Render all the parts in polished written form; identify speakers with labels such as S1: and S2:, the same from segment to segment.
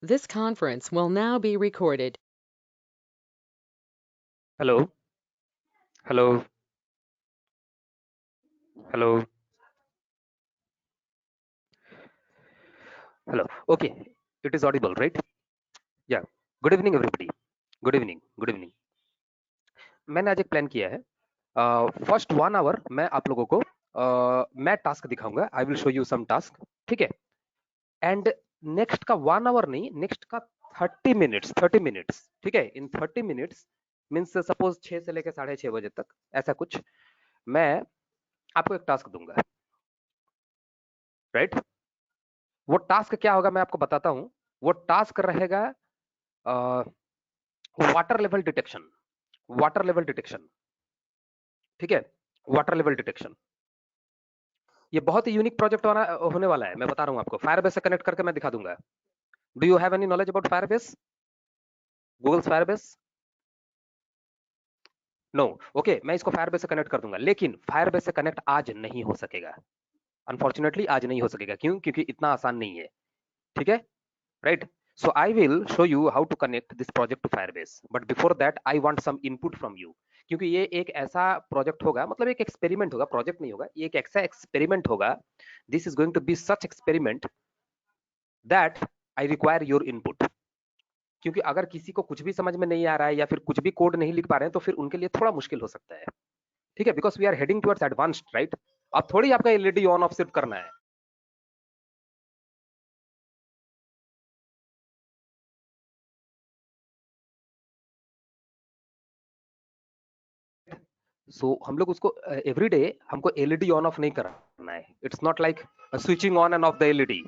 S1: This conference will now be recorded.
S2: Hello, hello, hello, hello. Okay, it is audible, right? Yeah. Good evening, everybody. Good evening. Good evening. मैंने आज एक plan किया है. First 1 our मैं आप लोगों को मैं टास्क दिखाऊंगा. I will show you some task. ठीक है. एंड नेक्स्ट का 1 आवर नहीं, नेक्स्ट का 30 मिनट्स. 30 मिनट्स. ठीक है. इन 30 मिनट्स मीन्स सपोज 6 से लेकर 6:30 बजे तक ऐसा कुछ मैं आपको एक टास्क दूंगा. राइट. वो टास्क क्या होगा मैं आपको बताता हूं. वो टास्क रहेगा water level detection. Water level detection. ठीक है. Water level detection. ये बहुत ही यूनिक प्रोजेक्ट होने वाला है. मैं बता रहा हूं आपको. फायरबेस से कनेक्ट करके मैं दिखा दूंगा. Do you have any knowledge about Firebase? Google's Firebase? No. Okay, मैं इसको फायरबेस से कनेक्ट कर दूंगा. लेकिन फायरबेस से कनेक्ट आज नहीं हो सकेगा. अनफॉर्चुनेटली आज नहीं हो सकेगा. क्यों? क्योंकि इतना आसान नहीं है. ठीक है. Right. So I will show you how to connect this project to Firebase. But before that, I want some input from you. क्योंकि ये एक ऐसा प्रोजेक्ट होगा, मतलब एक एक्सपेरिमेंट होगा, प्रोजेक्ट नहीं होगा. ये एक ऐसा एक्सपेरिमेंट होगा. This is going to be such experiment that I require your input. क्योंकि अगर किसी को कुछ भी समझ में नहीं आ रहा है या फिर कुछ भी कोड नहीं लिख पा रहे हैं तो फिर उनके लिए थोड़ा मुश्किल हो सकता है. ठीक है. Because we are heading towards advanced. Right. अब थोड़ी आपका एलईडी ऑन ऑफ सिर्फ करना है. सो हम लोग उसको एवरीडे हमको एलईडी ऑन ऑफ नहीं करना है. It's not like switching on end of the LED.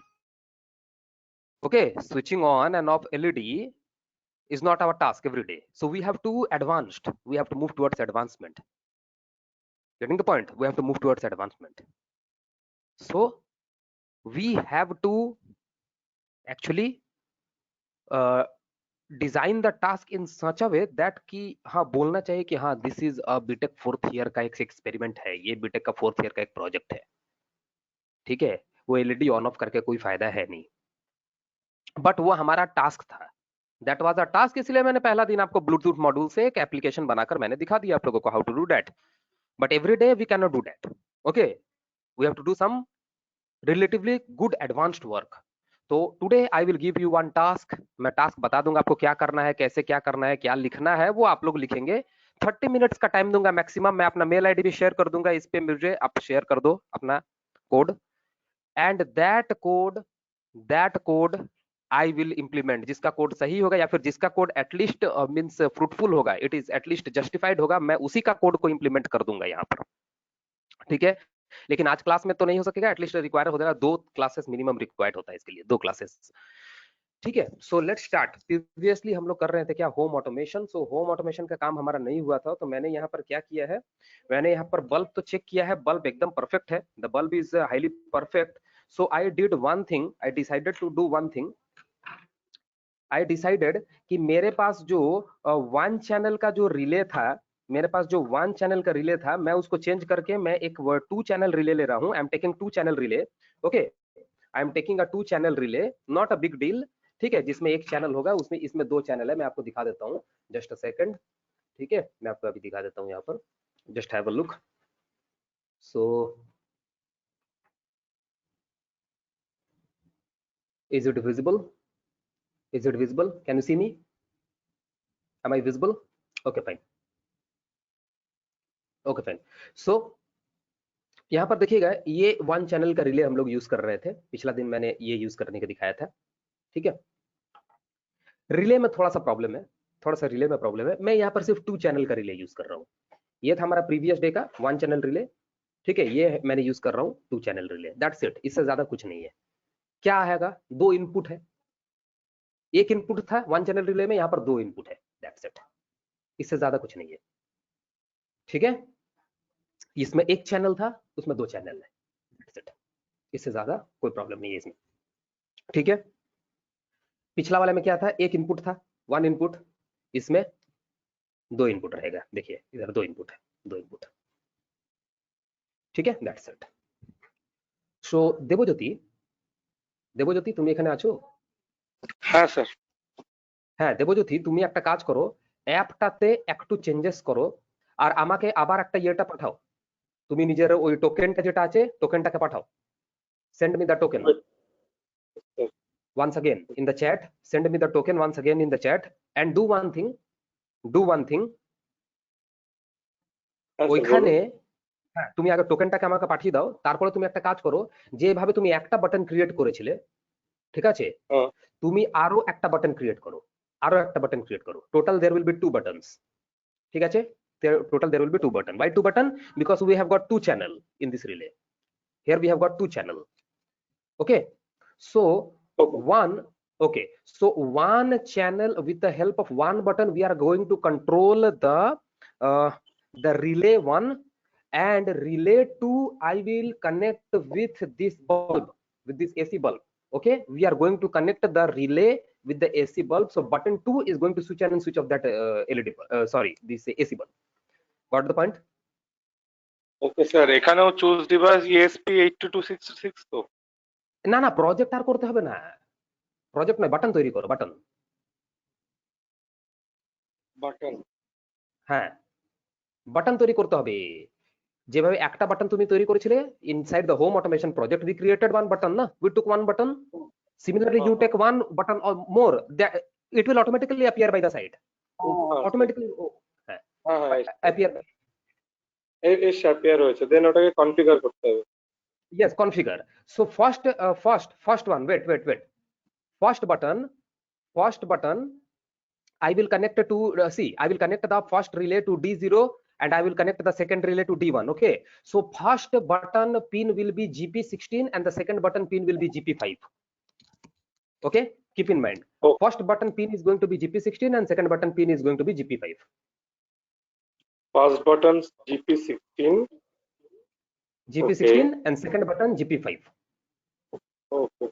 S2: Okay. Switching on end of LED is not our task every day. So we have to advanced. We have to move towards advancement. Getting the point? We have to move towards advancement. So we have to actually design the task in such a way that कि हाँ बोलना चाहिए कि हाँ this is a BTech 4th year का एक experiment है. ये बीटेक का 4th ईयर का एक प्रोजेक्ट है. ठीक है. वो एलईडी ऑन ऑफ करके कोई फायदा है नहीं. बट वो हमारा टास्क था. That was a task. इसलिए मैंने पहला दिन आपको ब्लूटूथ मॉड्यूल से एक एप्लीकेशन बनाकर मैंने दिखा दिया आप लोगों को how to do that. But every day we can not do that. Okay. We have to do some relatively good advanced work. तो today I will give you one task. मैं टास्क बता दूंगा आपको क्या करना है, कैसे क्या करना है, क्या लिखना है, वो आप लोग लिखेंगे. 30 मिनट्स का टाइम दूंगा मैक्सिमम. मैं अपना मेल आईडी भी शेयर कर दूंगा. इस पे मुझे आप शेयर कर दो अपना code. And that code I will implement. जिसका कोड सही होगा या फिर जिसका कोड एटलीस्ट मीन्स फ्रूटफुल होगा, इट इज एटलीस्ट जस्टिफाइड होगा, मैं उसी का कोड को इंप्लीमेंट कर दूंगा यहाँ पर. ठीक है. लेकिन आज क्लास में तो नहीं हो सकेगा. एटलीस्ट रिक्वायर हो जाएगा. 2 क्लासेस मिनिमम रिक्वायर्ड होता है इसके लिए. 2 क्लासेस. ठीक है. So let's start. प्रीवियसली हम लोग कर रहे थे क्या, home automation. So home automation का काम हमारा नहीं हुआ था. तो मैंने यहाँ पर क्या किया है, मैंने यहाँ पर बल्ब तो चेक किया है. बल्ब एकदम परफेक्ट है. The bulb is highly perfect. So I did one thing. I decided to do one thing. I decided कि मेरे पास जो 1 चैनल का जो रिले था, मेरे पास जो 1 चैनल का रिले था, मैं उसको चेंज करके मैं एक 2 चैनल रिले ले रहा हूं. I am taking 2 channel relay. Okay. I am taking a 2 channel relay. Not a big deal. ठीक है. जिसमें एक चैनल होगा, उसमें इसमें 2 चैनल है. मैं आपको दिखा देता हूँ. Just a second. ठीक है. मैं आपको अभी दिखा देता हूँ यहाँ पर. Just have a look. So is it visible? Is it visible? Can you see me? Am I visible? Okay, fine. Okay, fine. So यहाँ पर देखिएगा, ये 1 चैनल का रिले हम लोग यूज कर रहे थे. पिछला दिन मैंने ये यूज करने का दिखाया था. ठीक है. रिले में थोड़ा सा प्रॉब्लम है. थोड़ा सा रिले में प्रॉब्लम है. मैं यहाँ पर सिर्फ 2 चैनल का रिले यूज कर रहा हूँ. ये था हमारा प्रीवियस डे का 1 चैनल रिले. ठीक है. ये मैंने यूज कर रहा हूँ 2 चैनल रिले. That's it. इससे ज्यादा कुछ नहीं है. क्या आएगा, 2 इनपुट है. एक इनपुट था 1 चैनल रिले में, यहाँ पर 2 इनपुट है. That's it. इससे ज्यादा कुछ नहीं है. ठीक है. इसमें 1 चैनल था, उसमें 2 चैनल है. That's it. इससे ज्यादा कोई प्रॉब्लम नहीं है इसमें. ठीक है. पिछला वाले में क्या था, एक इनपुट था, 1 इनपुट. इसमें 2 इनपुट रहेगा. देखिए इधर 2 इनपुट है. 2 इनपुट. ठीक है. That's it. So Debjyoti, Debjyoti তুমি এখানে আছো?
S3: হ্যাঁ স্যার।
S2: হ্যাঁ দেবজ্যোতি, তুমি একটা কাজ করো, অ্যাপটাতে একটু চেঞ্জেস করো আর আমাকে আবার একটা ইয়েটা পাঠাও। তুমি নিজের ওই টোকেনটা যেটা আছে টোকেনটাকে পাঠাও। Send me the token once again in the chat. Send me the token once again in the chat and do one thing. Do one thing.
S3: হ্যাঁ স্যার,
S2: ওইখানে
S3: বলুন।
S2: হ্যাঁ তুমি আগে টোকেনটাকে আমাকে পাঠিয়ে দাও, তারপরে তুমি একটা কাজ করো, যেভাবে তুমি একটা বাটন ক্রিয়েট করেছিলে, ঠিক আছে,
S3: হ্যাঁ
S2: তুমি আরো একটা বাটন ক্রিয়েট করো, আরো একটা বাটন ক্রিয়েট করো। Total there will be 2 buttons, ঠিক আছে? Total there will be 2 button. Why 2 button? Because we have got 2 channel in this relay. Here we have got 2 channel. Okay, so
S3: okay
S2: one, okay, so one channel, with the help of one button we are going to control the relay 1, and relay 2 I will connect with this bulb, with this AC bulb. Okay, we are going to connect the relay with the AC bulb. So button 2 is going to switch on and switch off that LED sorry, this AC bulb. Got the point?
S3: Okay sir, এখানেও choose device ESP 82266 তো?
S2: না না, project আর করতে হবে না, project নয়, button তৈরি করো, বাটন।
S3: বাটন?
S2: হ্যাঁ, বাটন তৈরি করতে হবে। যেভাবে একটা বাটন তুমি তৈরি করেছিলে inside the home automation project, we created one button, না, we took one button. Similarly, you take one button or more, that it will automatically appear by the side. Automatically appear.
S3: এর appear হয়েছে, দেন ওটাকে configure করতে হবে।
S2: Yes, configure. So first one. Wait. First button. I will connect to see. I will connect the first relay to D0 and I will connect the second relay to D1. Okay. So first button pin will be GP16 and the second button pin will be GP5. Okay. Keep in mind.
S3: Oh.
S2: First button pin is going to be GP16 and second button pin is going to be GP5.
S3: First button GP16.
S2: GP16
S3: Okay.
S2: and second button GP5.
S3: Okay.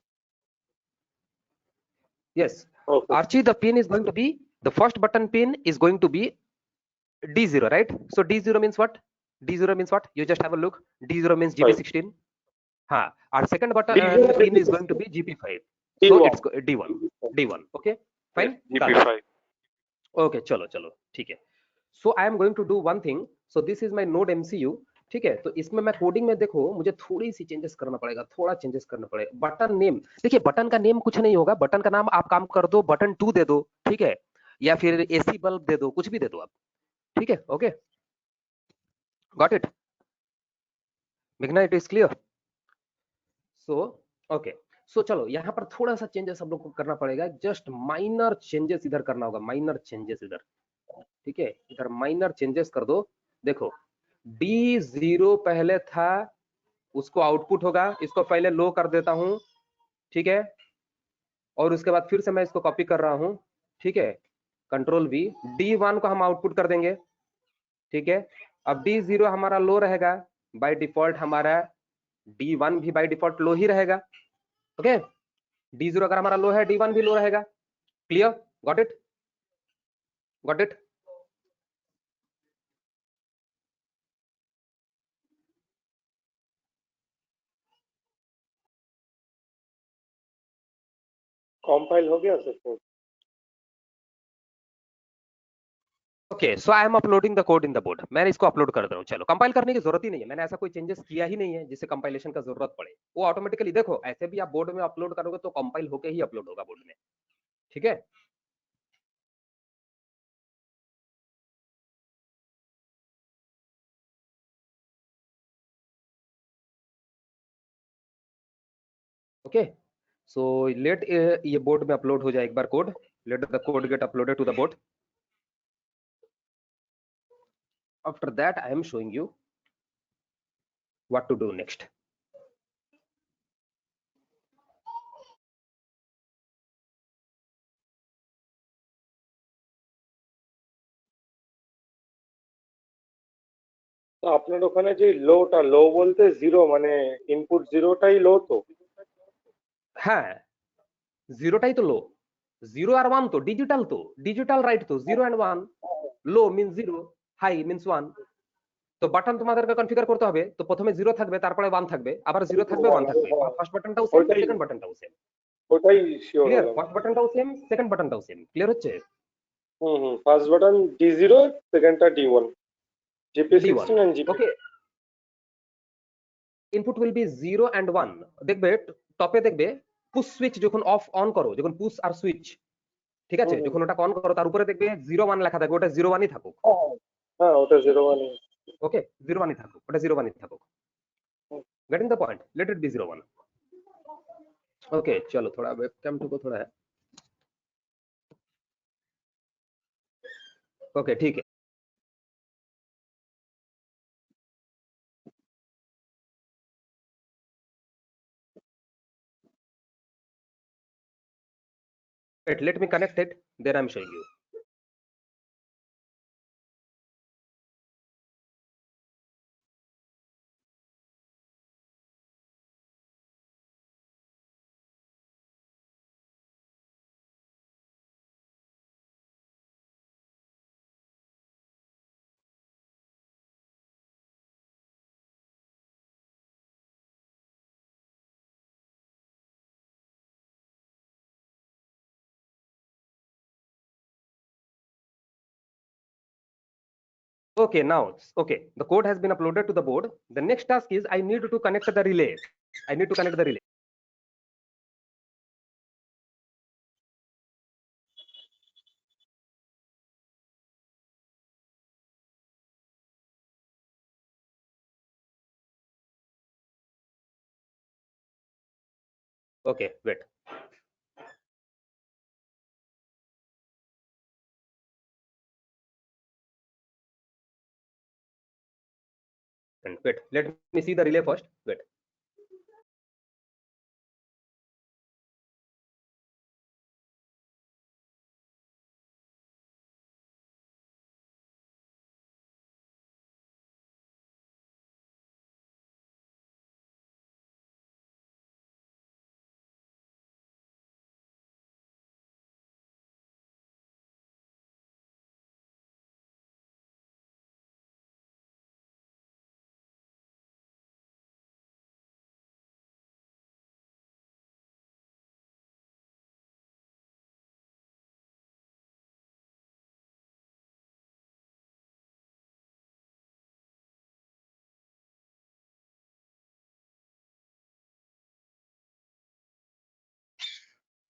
S2: Yes.
S3: Okay.
S2: Archie, the pin is going to be, the first button pin is going to be D0, right? So D0 means what? D0 means what? You just have a look. D0 means GP16. Ha. Our second button pin is going to be GP5. So it's D1. Okay. Fine.
S3: GP5.
S2: Okay. Chalo. ठीक है. So I am going to do one thing. So this is my node MCU. ठीक है, तो इसमें मैं coding में देखो मुझे थोड़ी सी चेंजेस करना पड़ेगा, थोड़ा चेंजेस करना पड़ेगा। बटन नेम, देखिए बटन का नेम कुछ नहीं होगा, बटन का नाम आप काम कर दो बटन 2 दे दो, ठीक है, या फिर एसी बल्ब दे दो, कुछ भी दे दो आप, ठीक है। ओके, गॉट इट मेघना, it is clear? So okay, so चलो यहाँ पर थोड़ा सा चेंजेस हम लोग को करना पड़ेगा, जस्ट माइनर चेंजेस इधर करना होगा, माइनर चेंजेस इधर, ठीक है, इधर माइनर चेंजेस कर दो। देखो D0 पहले था, उसको आउटपुट होगा, इसको पहले लो कर देता हूं, ठीक है, और उसके बाद फिर से मैं इसको कॉपी कर रहा हूं, ठीक है, कंट्रोल V, D1 को हम आउटपुट कर देंगे, ठीक है। अब D0 हमारा लो रहेगा, बाय डिफॉल्ट हमारा D1 भी बाय डिफॉल्ट लो ही रहेगा। ओके, D0 अगर हमारा लो है, D1 भी लो रहेगा। क्लियर? Got it?
S3: कंपाइल हो गया sir code?
S2: Okay, so I am uploading the code in the board. मैं इसको अपलोड कर दे रहा हूँ। चलो, कंपाइल करने की जरूरत ही नहीं है, मैंने ऐसा कोई चेंजेस किया ही नहीं है जिससे कंपाइलेशन का जरूरत पड़े। वो ऑटोमेटिकली, देखो ऐसे भी आप बोर्ड में अपलोड करोगे तो कंपाइल होके ही अपलोड होगा बोर्ड में, ठीक है। ओके, सो लेट ये बोर्ड में अपलोड हो जाए एक बार code, let the code get uploaded to the board. After that I am showing you what to do next.
S3: তো আপনার ওখানে যে লোটা, লো বলতে জিরো, মানে ইনপুট জিরোটাই লো তো?
S2: হ্যাঁ, জিরোটাই তো লো, জিরো আর ওয়ান তো ডিজিটাল, তো ডিজিটাল রাইট, তো zero and one, low means zero, high means one. তো বাটন তোমাদেরকে কনফিগার করতে হবে, তো প্রথমে জিরো থাকবে, তারপরে ওয়ান থাকবে, আবার জিরো থাকবে, ওয়ান থাকবে, ফার্স্ট বাটনটাও সেম, সেকেন্ড বাটনটাও সেম।
S3: ওটাই শিওর
S2: ক্লিয়ার?
S3: হলাম।
S2: ফার্স্ট বাটনটাও সেম, সেকেন্ড বাটনটাও সেম। ক্লিয়ার হচ্ছে?
S3: ফার্স্ট বাটন D0, সেকেন্ডটা D1, GP16
S2: D1
S3: and GP।
S2: Okay, input will be 0 and 1। দেখবে টপে দেখবে পুশ সুইচ যখন অফ অন করো, যখন পুশ আর সুইচ, ঠিক আছে, যখন ওটা অন করো তার উপরে দেখবে 01 লেখা থাকবে, ওটা 01ই থাকুক।
S3: হ্যাঁ, ওটা 01।
S2: ওকে, 01ই থাকুক, ওটা 01ই থাকুক। Getting the point, let it be 01। Okay चलो थोड़ा वेबकैम को थोड़ा है। ओके ठीक है, let me connect it, then I'm showing you। Okay, now okay, the code has been uploaded to the board। the next task is I need to connect the relay। I need to connect the relay। okay wait, and wait, let me see the relay first, wait।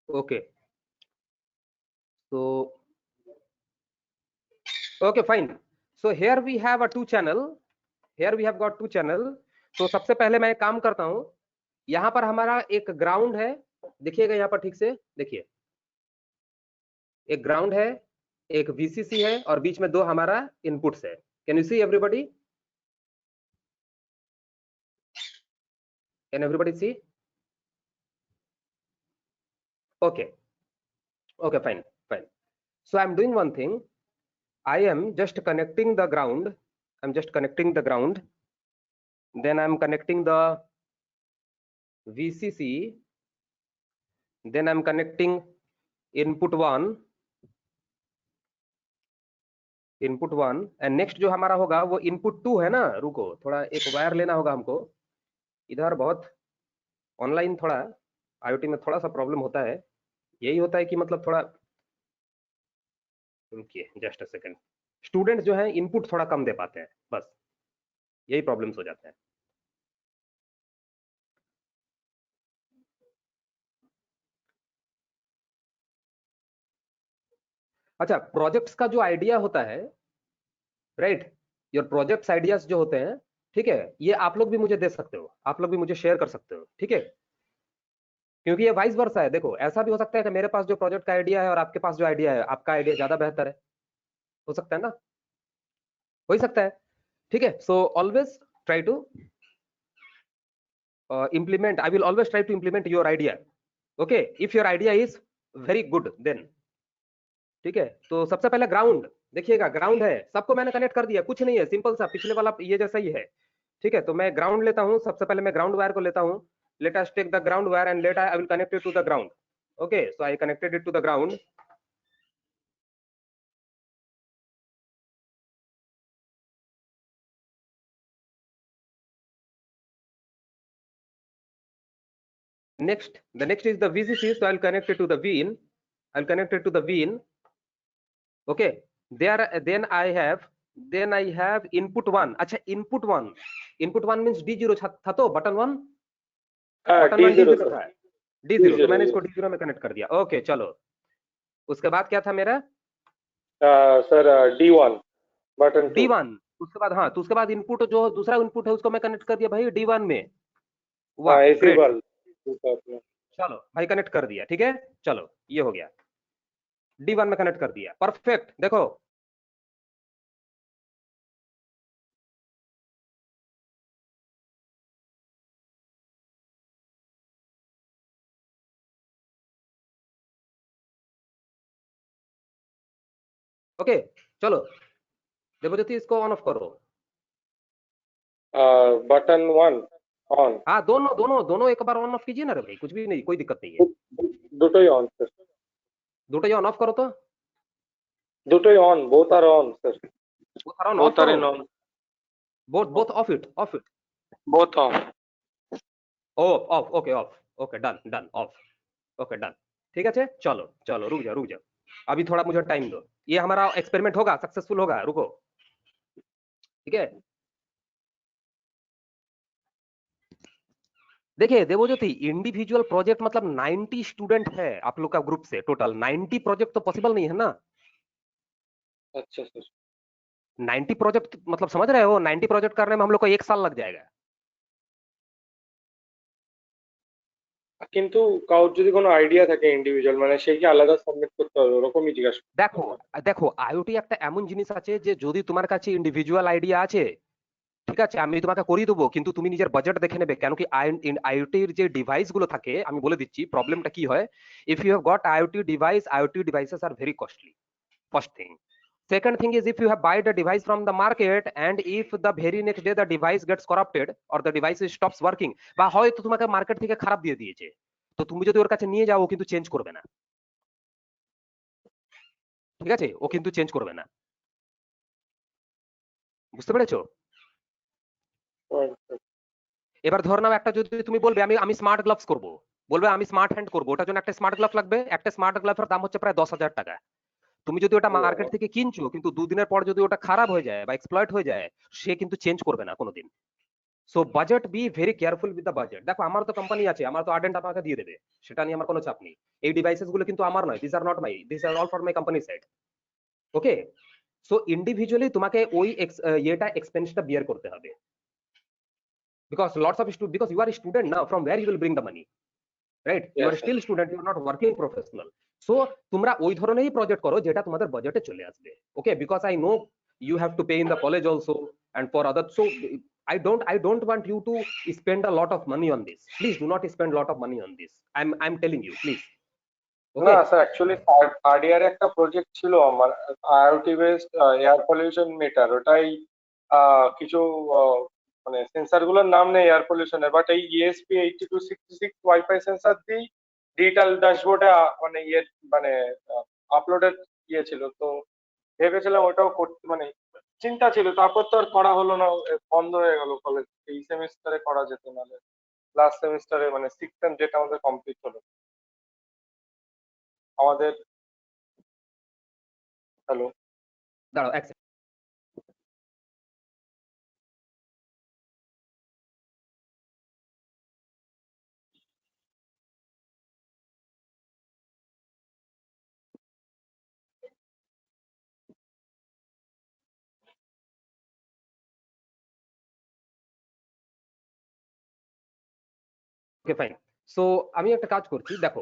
S2: okay, so okay fine, so here we have a two channel, here we have got two channel। तो सबसे पहले मैं एक काम करता हूं, यहां पर हमारा एक ग्राउंड है, देखिएगा यहां पर ठीक से देखिए, एक ग्राउंड है, एक वीसीसी है, और बीच में दो हमारा इनपुट्स है। Can you see everybody? Can everybody see? okay, okay fine, fine, so I'm doing one thing, I am just connecting the ground, I'm just connecting the ground, then I'm connecting the VCC, then I'm connecting input 1, input 1, and next जो हमारा होगा वो input 2 है ना। रुको थोड़ा एक wire लेना होगा हमको, इधर बहुत ऑनलाइन थोड़ा IoT में थोड़ा सा प्रॉब्लम होता है, यही होता है कि मतलब थोड़ा जस्ट अ सेकंड, स्टूडेंट जो है इनपुट थोड़ा कम दे पाते हैं, बस यही प्रॉब्लम्स हो जाते हैं। अच्छा, प्रोजेक्ट्स का जो आइडिया होता है, राइट, योर प्रोजेक्ट्स आइडियाज जो होते हैं, ठीक है, ये आप लोग भी मुझे दे सकते हो, आप लोग भी मुझे शेयर कर सकते हो, ठीक है, क्योंकि ये वाइस वर्सा है। देखो ऐसा भी हो सकता है कि मेरे पास जो प्रोजेक्ट का आइडिया है और आपके पास जो आइडिया है, आपका आइडिया ज्यादा बेहतर है, हो सकता है ना, हो ही सकता है, ठीक है। So always try to implement, I will always try to implement your idea, okay, if your idea is very good then, ठीक है। तो सबसे पहले ग्राउंड देखिएगा, ग्राउंड है, सबको मैंने कनेक्ट कर दिया, कुछ नहीं है, सिंपल सा पिछले वाला ये जैसा ही है, ठीक है। तो मैं ग्राउंड लेता हूं, सबसे पहले मैं ग्राउंड वायर को लेता हूं, let us take the ground wire and let I will connect it to the ground, okay, so I connected it to the ground. the next is the VCC, so I'll connect it to the VIN. I'll connect it to the VIN. Okay, there then I have input 1. अच्छा, input 1 means D0 था तो button 1
S3: D0
S2: था, D0, तो मैंने इसको D0 में connect कर दिया। ओके चलो, उसके बाद क्या था मेरा
S3: सर D1 बटन
S2: D1, उसके बाद हाँ, तो उसके बाद इनपुट जो दूसरा इनपुट है उसको मैं कनेक्ट कर दिया भाई D1 में। वाह ग्रेट, चलो भाई कनेक्ट कर दिया, ठीक है, चलो ये हो गया, D1 में कनेक्ट कर दिया, परफेक्ट। देखो ओके चलो देवज्योति इसको ऑन ऑफ करो।
S3: बटन 1 ऑन,
S2: हाँ दोनों एक बार ऑन ऑफ कीजिए ना रे भाई, कुछ भी नहीं, कोई दिक्कत नहीं है,
S3: দুটোই অন স্যার,
S2: দুটোই ऑन ऑफ करो तो,
S3: দুটোই on, both are on sir,
S2: both are on, both off it,
S3: both off,
S2: off, okay done off, okay done, ठीक है, चलो चलो रुक जाओ अभी थोड़ा मुझे टाइम दो, ये हमारा एक्सपेरिमेंट होगा, सक्सेसफुल होगा, रुको, ठीक है। देखिए देवज्योति, इंडिविजुअल प्रोजेक्ट मतलब 90 स्टूडेंट है आप लोग का ग्रुप से, टोटल 90 प्रोजेक्ट तो पॉसिबल नहीं है ना।
S3: अच्छा सर,
S2: 90 प्रोजेक्ट मतलब समझ रहे हो, 90 प्रोजेक्ट करने में हम लोग को 1 साल लग जाएगा।
S3: কিন্তু কাউর যদি কোনো আইডিয়া থাকে ইন্ডিভিজুয়াল, মানে সে কি আলাদা সাবমিট করতে হবে, ওরকমই জিজ্ঞাসা।
S2: দেখো আইওটি একটা এমন জিনিস আছে যে যদি তোমার কাছে ইন্ডিভিজুয়াল আইডিয়া আছে, ঠিক আছে, আমি তোমাকে করিয়ে দেবো, কিন্তু তুমি নিজের বাজেট দেখে নেবে, কেন কি আইওটির যে ডিভাইস গুলো থাকে, আমি বলে দিচ্ছি প্রবলেমটা কি হয়। If you have got IoT devices are very costly, first thing. Second thing is, if you have bought a device from the market and if the very next day the device gets corrupted or the device stops working, বা হয়তো তোমাকে market থেকে খারাপ দিয়ে দিয়েছে, তো তুমি যদি ওর কাছে নিয়ে যাও ও কিন্তু চেঞ্জ করবে না, ঠিক আছে, ও কিন্তু চেঞ্জ করবে না, বুঝতে পেরেছো? এবার ধর নাও একটা যদি তুমি বলবে আমি স্মার্ট গ্লাভস করব, বলবে আমি স্মার্ট হ্যান্ড করব, ওটার জন্য একটা স্মার্ট গ্লাভ লাগবে, একটা স্মার্ট গ্লাভের দাম হচ্ছে প্রায় 10,000 টাকা। তুমি যদি ওটা মার্কেট থেকে কিনছো, কিন্তু 2 দিনের পর যদি ওটা খারাপ হয়ে যায় বা এক্সপ্লয়েট হয়ে যায়, সে কিন্তু চেঞ্জ করবে না কোনোদিন। So budget, be very careful with the budget. দেখো আমার তো কোম্পানি আছে, আমার তো আর্ডেন্ট আমাকে দিয়ে দেবে, সেটা নিয়ে আমার কোনো চাপ নেই। এই ডিভাইসেস গুলো কিন্তু আমার নয়, this are not my, this are all for my company side. Okay, so individually তোমাকে ওই এটা এক্সপেন্সটা বিয়ার করতে হবে, because lots of student, because you are student now, from where you will bring the money, right? You are still student, you are not working professional. So তোমরা ওই ধরনেরই project করো যেটা তোমাদের বাজেটে চলে আসবে। Okay, because I know you have to pay in the college also and for other, so I don't want you to spend a lot of money on this. Please do not spend a lot of money on this, I'm telling you, please.
S3: না sir, actually third ইয়ারে একটা project ছিল আমার, IoT based air pollution meter, ওটাই কিছু মানে sensor গুলোর নাম নেই এয়ার পলিউশনের, বাট এই ESP8266 ওয়াইফাই সেন্সর দিয়ে ডিজিটাল ড্যাশবোর্ডে মানে মানে আপলোডেড ছিল, তো ভেবেছিলাম ওটাও করতে, মানে চিন্তা ছিল, তারপর তো আর করা হলো না, বন্ধ হয়ে গেল কলেজ। এই সেমিস্টারে করা যেত, নাহলে লাস্ট সেমিস্টারে মানে 6th সেম যেটা আমাদের কমপ্লিট হলো আমাদের। হ্যালো,
S2: দাঁড়াও এক সেকেন্ড। ওকে ফাইন, সো আমি একটা কাজ করছি, দেখো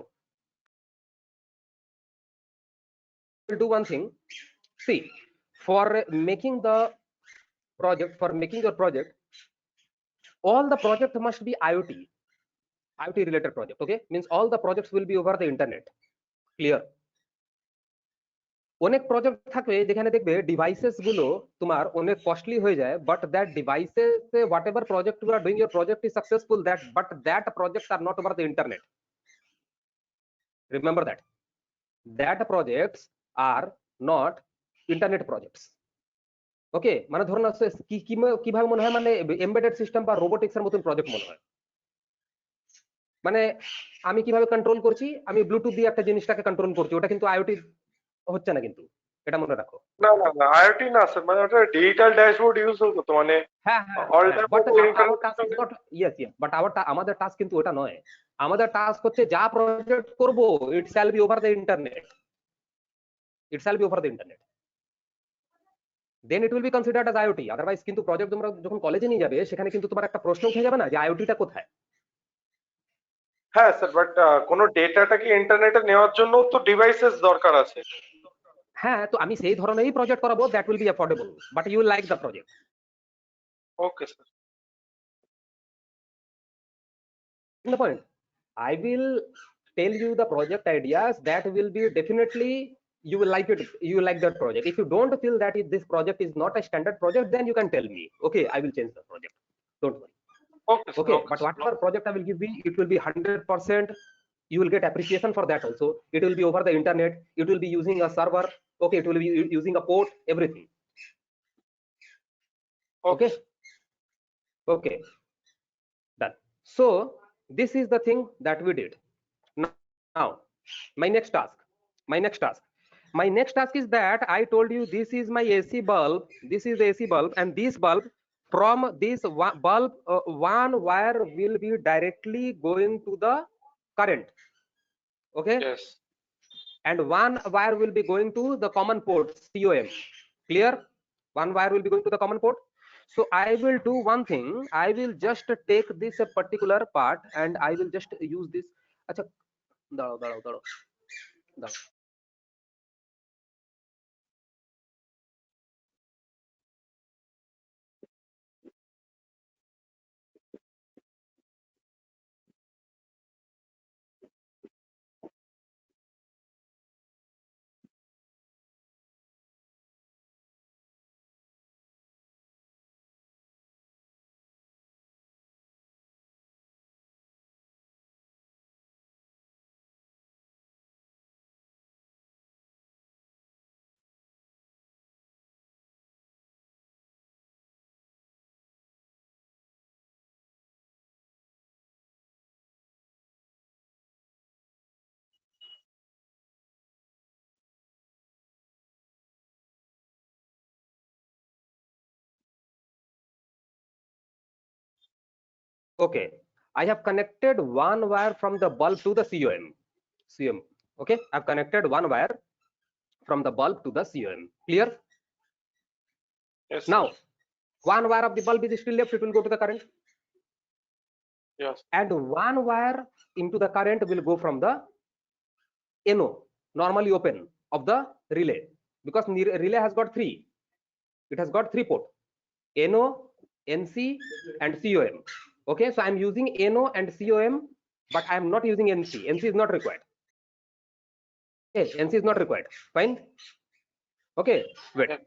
S2: do one thing, see, for making the project, for making your project, all the project must be IoT related project. Okay, means all the projects will be over the internet, clear? অনেক project থাকবে যেখানে দেখবে devices গুলো তোমার অনেক costly হয়ে যায়, but that devices, whatever project you are doing, your project is successful, but that projects are not over the internet. Remember that projects are not internet projects. Okay, মানে ধরুন কিভাবে মনে হয়, মানে এমবেডেড সিস্টেম বা robotics এর মতন project মনে হয়। মানে আমি কিভাবে কন্ট্রোল করছি, আমি ব্লুটুথ দিয়ে একটা জিনিসটাকে কন্ট্রোল করছি, ওটা কিন্তু আইওটি হচ্ছে না, কিন্তু এটা মনে রাখো।
S3: না না না, আইওটি না স্যার, মানে ওটা ডিজিটাল ড্যাশবোর্ড ইউজ হতো, মানে
S2: হ্যাঁ হ্যাঁ
S3: অল
S2: হ্যাঁ,
S3: টাইম
S2: বাট
S3: হয়তো
S2: আওয়ার
S3: ইন্টারনেটের
S2: টাস্ক ইজ
S3: সঙ্গে।
S2: নট, ইয়েস ইয়েস, বাট আমাদের টাস্ক কিন্তু ওটা নয়। আমাদের টাস্ক হচ্ছে যা প্রজেক্ট করব, it shall be over the internet, it shall be over the internet, then it will be considered as IoT. Otherwise কিন্তু প্রজেক্ট তোমরা যখন কলেজে নিয়ে যাবে, সেখানে কিন্তু তোমার একটা প্রশ্ন উঠে যাবে না যে আইওটিটা কোথায়।
S3: হ্যাঁ স্যার, বাট কোনো ডেটাটাকে ইন্টারনেটে নেওয়ার জন্য তো ডিভাইসেস দরকার আছে।
S2: হ্যাঁ, তো আমি সেই ধরনেরই প্রজেক্ট করাবো, that will be affordable, but you like the project.
S3: Okay sir.
S2: The point, I will tell you the project ideas that will be definitely you will like it, you will like that project. If you don't feel that if this project is not a standard project, then you can tell me, okay, I will change the project, don't worry.
S3: Okay sir,
S2: Okay,
S3: okay
S2: but
S3: sir.
S2: whatever project I will give you, it will be 100%, you will get appreciation for that also. It will be over the internet, it will be using a server, okay, it will be using a port, everything.
S3: Okay
S2: Okay, okay, done. So this is the thing that we did. Now my next task, my next task my next task is that I told you this is my AC bulb, this is the AC bulb, and this bulb, from this bulb, one wire will be directly going to the current, okay,
S3: yes.
S2: and one wire will be going to the common port, COM. Clear? One wire will be going to the common port. So I will do one thing, I will just take this particular part and I will just use this. Acha, দাঁড়াও দাঁড়াও দাঁড়াও দাঁড়াও। Okay, I have connected one wire from the bulb to the COM. Okay, I've connected one wire from the bulb to the COM. Clear?
S3: Yes,
S2: Now one wire of the bulb is still left, it will go to the current,
S3: yes,
S2: and one wire into the current will go from the NO, normally open, of the relay, because relay has got three, it has got three port, NO, NC and COM. Okay, so I'm using NO and COM, but I'm not using NC. NC is not required. Okay, NC is not required. Fine. Okay, wait.
S3: yeah.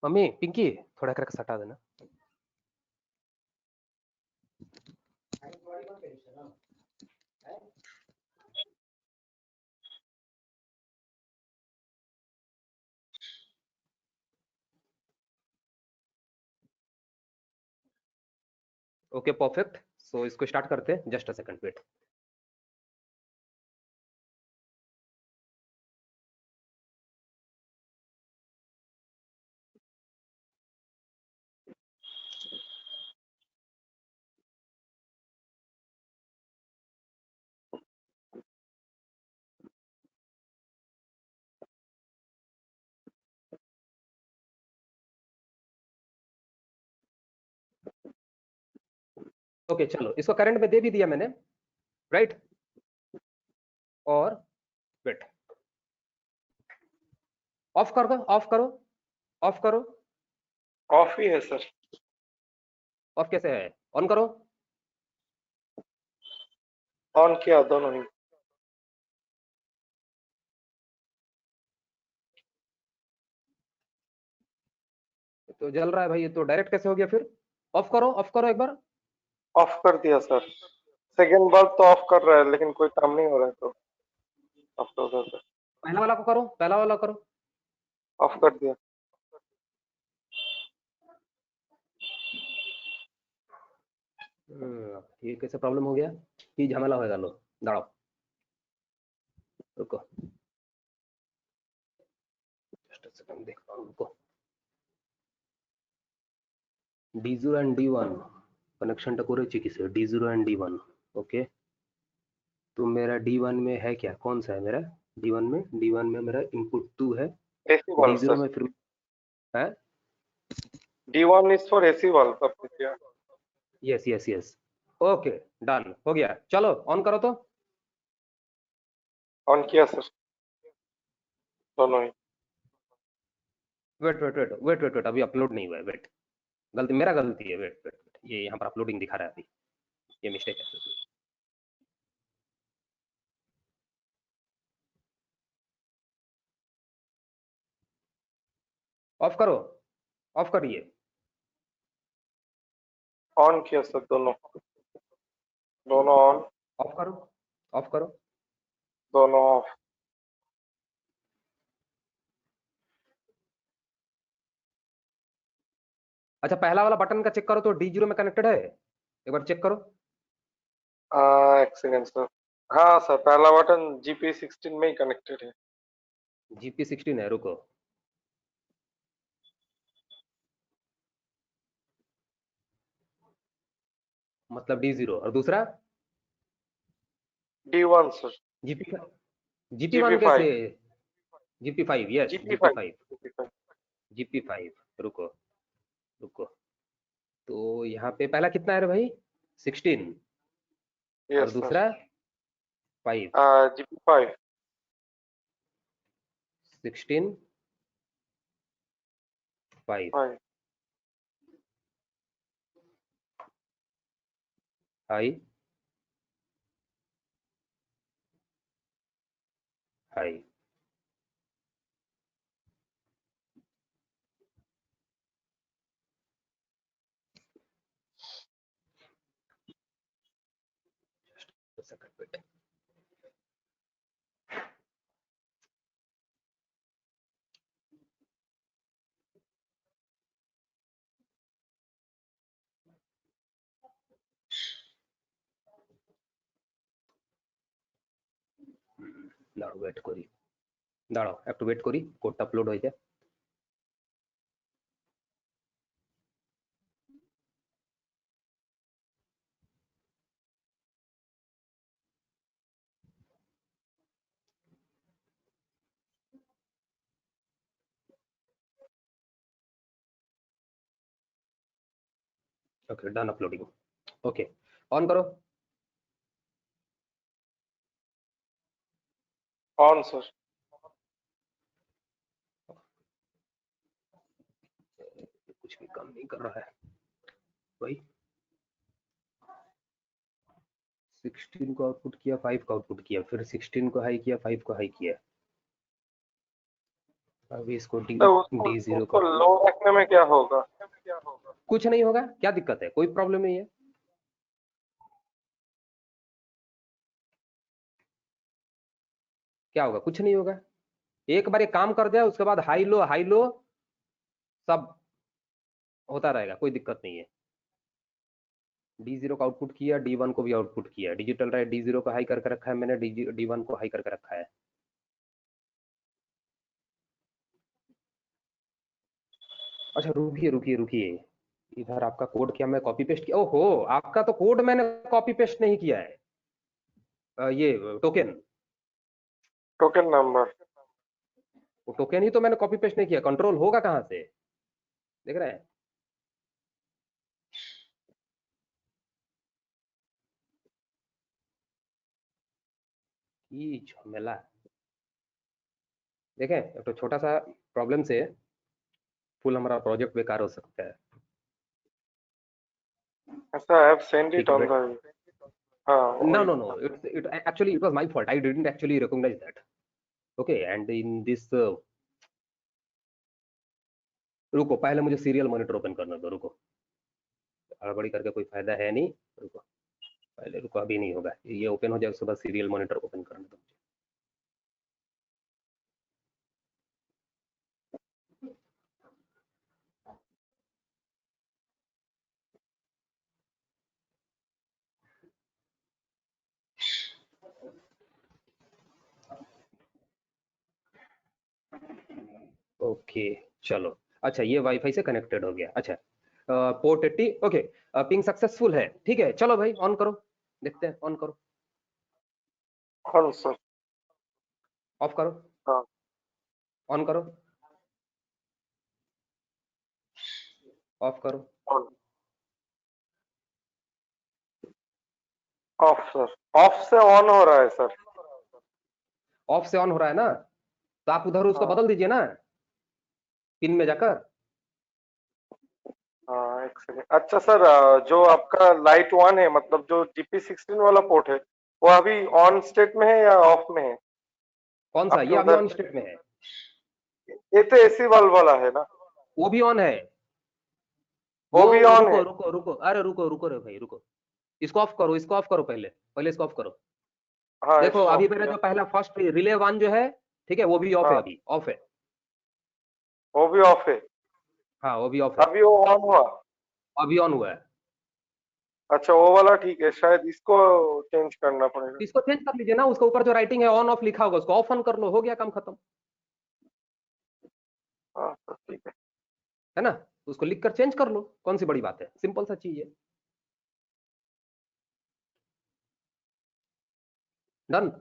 S2: Mummy Pinky थोड़ा करके हटा देना। Okay perfect, सो इसको start करते हैं, just a second wait. Okay चलो, इसको current में दे भी दिया मैंने, राइट, और वेट, ऑफ कर दो, ऑफ करो, ऑफ करो।
S3: ऑफ ही है सर।
S2: ऑफ कैसे है? ऑन करो।
S3: ऑन किया दोनों ही।
S2: तो जल रहा है भाई, ये तो डायरेक्ट कैसे हो गया फिर? ऑफ करो, ऑफ करो एक बार।
S3: ऑफ कर दिया सर। सेकंड बल्ब तो ऑफ कर रहा है लेकिन कोई काम नहीं हो रहा है तो ऑफ कर दो सर।
S2: पहला वाला को करो, पहला वाला करो।
S3: ऑफ कर दिया।
S2: ये कैसे प्रॉब्लम हो गया? ये झमेला होगा। लो दाड़ो, रुको जस्ट सेकंड, देख रहा हूं, रुको। D0 एंड D1 कनेक्शन करेছি किसे? D0 and D1, okay. तो मेरा D1 में है क्या, कौन सा है मेरा D1 में मेरा इनपुट 2 है।
S3: AC bulb
S2: D0
S3: sir.
S2: में फिर है
S3: D1 is for AC bulb. अब क्या?
S2: Yes yes yes, okay done हो गया। चलो ऑन करो तो।
S3: ऑन किया सर दोनों ही।
S2: Wait wait wait wait wait wait, अभी अपलोड नहीं हुआ है, वेट, गलती, मेरा गलती है, वेट वेट, ये यहाँ पर अपलोडिंग दिखा रहा है अभी, ये मिस्टेक है। ऑफ करो, ऑफ करिए।
S3: ऑन किया सर दोनों। दोनों ऑन।
S2: ऑफ करो, ऑफ करो।
S3: दोनों ऑफ।
S2: अच्छा पहला वाला बटन का चेक करो तो D0 में कनेक्टेड है, एक बार चेक करो।
S3: एक सेकंड सर। हाँ सर, पहला बटन GP16 में ही कनेक्टेड है।
S2: GP16 है, रुको। मतलब D0, और दूसरा
S3: D1 सर।
S2: GP1 कैसे? GP5, yes
S3: GP5।
S2: GP5, रुको रुको। तो यहाँ पे पहला कितना है रे भाई? 16, और
S3: यस सर।
S2: दूसरा 5,
S3: GP5।
S2: 16 5,
S3: 5।
S2: High high, second wait. দাঁড়াও ওয়েট করি, দাঁড়াও একটু ওয়েট করি, কোডটা আপলোড হয়ে যায়। Okay done uploading, okay on करो।
S3: On sir.
S2: कुछ भी काम नहीं कर रहा है भाई। 16 को आउटपुट किया, 5 को आउटपुट किया, फिर 16 को हाई किया, 5 को हाई किया। अभी इसको
S3: तो
S2: D0
S3: उसको
S2: का
S3: लो रखने में क्या होगा?
S2: कुछ नहीं होगा, क्या दिक्कत है, कोई प्रॉब्लम नहीं है। क्या होगा? कुछ नहीं होगा। एक बार ये काम कर दिया, उसके बाद हाई लो सब होता रहेगा, कोई दिक्कत नहीं है। D0 का आउटपुट किया, D1 को भी आउटपुट किया, डिजिटल राइट D0 को हाई करके रखा है मैंने, D1 को हाई करके रखा है। अच्छा रुकिए रुकिए रुकिए, इधर आपका कोड क्या मैं कॉपी पेस्ट किया? ओहो, आपका तो कोड मैंने कॉपी पेस्ट नहीं किया है। ये टोकन,
S3: टोकन नंबर।
S2: वो टोकन ही तो मैंने कॉपी पेस्ट नहीं किया, कंट्रोल होगा कहाँ से, देख रहे हैं? ये झमेला देखें, एक तो छोटा सा प्रॉब्लम से फुल हमारा प्रोजेक्ट बेकार हो सकता है।
S3: Sir, I have sent it on the.
S2: No. It actually it was my fault. I didn't actually recognize that. Okay, and in this रुको, पहले मुझे सीरियल मॉनिटर ओपन करने दो। रुको, हड़बड़ी करके कोई फायदा है नहीं। रुको पहले, रुको, अभी नहीं होगा। ये ओपन हो जाए उसके बाद सीरियल मॉनिटर ओपन करने दो। ओके चलो, अच्छा ये वाईफाई से कनेक्टेड हो गया। अच्छा पोर्ट 80 ओके, पिंग सक्सेसफुल है। ठीक है, चलो भाई ऑन करो, देखते हैं। ऑन करो,
S3: On sir.
S2: ऑफ करो,
S3: हाँ.
S2: ऑन करो, ऑफ करो,
S3: On. Off sir. Off से on हो रहा है सर।
S2: ऑफ से ऑन हो रहा है ना, तो आप उधर उसको
S3: हाँ.
S2: बदल दीजिए ना पिन में जाकर।
S3: हाँ, एक सेकंड। अच्छा सर, जो आपका लाइट 1 है, मतलब जो GP16 वाला पोर्ट है, वो अभी ऑन स्टेट में है या ऑफ में है?
S2: कौन सा? ये अभी ऑन स्टेट में है।
S3: ये तो एसी वाल्व वाला है ना?
S2: वो भी ऑन है।
S3: वो भी ऑन
S2: रुको
S3: है।
S2: रुको रुको, अरे रुको रुको रे भाई, रुको। इसको ऑफ करो, इसको ऑफ करो, पहले इसको ऑफ करो।
S3: हाँ,
S2: देखो
S3: इसको
S2: अभी
S3: off
S2: मेरा
S3: किया।
S2: जो पहला फर्स्ट रिले 1 जो है, ठीक है, वो भी ऑफ है,
S3: हाँ,
S2: अभी ऑफ है।
S3: वो भी ऑफ है।
S2: हाँ वो भी ऑफ है,
S3: अभी वो ऑन हुआ।
S2: अभी ऑन हुआ है।
S3: अच्छा, वो वाला ठीक है, शायद इसको चेंज करना पड़ेगा।
S2: इसको चेंज कर लीजिए ना, उसके ऊपर जो राइटिंग है ऑन ऑफ लिखा होगा, उसको ऑफ ऑन कर लो, हो गया काम खत्म।
S3: हाँ सर, ठीक
S2: है ना, उसको लिख कर चेंज कर लो, कौन सी बड़ी बात है, सिंपल सा चीज है। डन।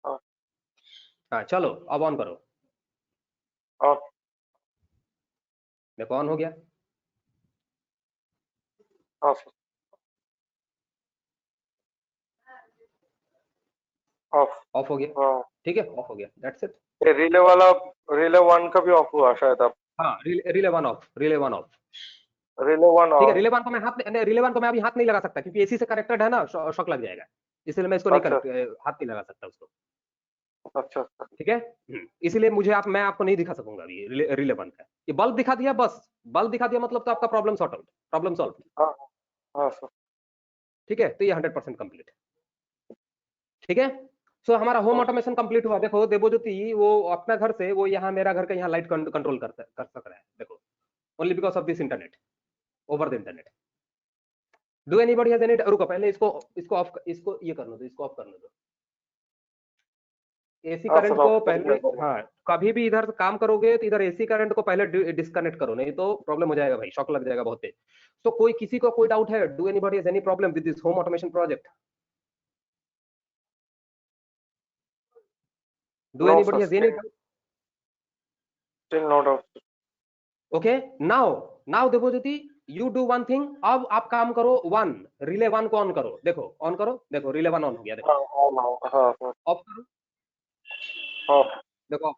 S3: हाँ.
S2: हाँ चलो, अब ऑन करो।
S3: ऑफ।
S2: देखो ऑन हो गया।
S3: हाँ सर, ऑफ।
S2: ऑफ हो गया,
S3: हाँ,
S2: ठीक है, ऑफ हो गया, दैट्स इट।
S3: ये रिले वाला, रिले 1 का भी ऑफ हुआ शायद। अब
S2: हाँ relay 1 of, relay 1 of.
S3: Relay 1
S2: ठीक है,
S3: ऑन।
S2: रिले 1 को मैं रिले 1 को मैं अभी हाथ नहीं लगा सकता, क्योंकि एसी से कनेक्टेड है ना, शॉक लग जाएगा, इसलिए मैं इसको नहीं
S3: अच्छा,
S2: हाथ नहीं लगा सकता उसको।
S3: अच्छा सर।
S2: ठीक है, इसलिए मैं आपको नहीं दिखा सकूंगा अभी रिले 1 का। ये बल्ब दिखा दिया, बस बल्ब दिखा दिया मतलब तो आपका problem sort out, problem solve.
S3: हाँ, हाँ सर।
S2: ठीक है, तो ये 100% कंप्लीट। ठीक है, सो हमारा होम ऑटोमेशन कंप्लीट हुआ। देखो देवज्योति वो अपना घर से, वो यहाँ मेरा घर का यहाँ लाइट कंट्रोल कर सक रहा है। देखो only because of this internet, over the internet. Do anybody has any, रुको पहले इसको ऑफ, इसको ये करने दो, इसको ऑफ करने दो। एसी
S3: हाँ
S2: करंट
S3: सर,
S2: को
S3: ऑफ कर
S2: पहले,
S3: दिया मैंने।
S2: हाँ कभी भी इधर काम करोगे तो इधर एसी करंट को पहले डिस्कनेक्ट करो, नहीं तो प्रॉब्लम हो जाएगा भाई, शॉक लग जाएगा बहुत तेज। तो कोई किसी को कोई डाउट है? Do anybody has any problem with this home automation project? Do
S3: no
S2: anybody
S3: sir,
S2: has any doubt?
S3: Still no doubt.
S2: Okay, now Debjyoti you do one thing. अब आप काम करो, रिले 1 को ऑन करो। देखो ऑन करो, देखो रिले 1 ऑन हो गया, देखो
S3: हाँ, ऑन हो। हाँ सर,
S2: ऑफ करो,
S3: ऑफ।
S2: देखो।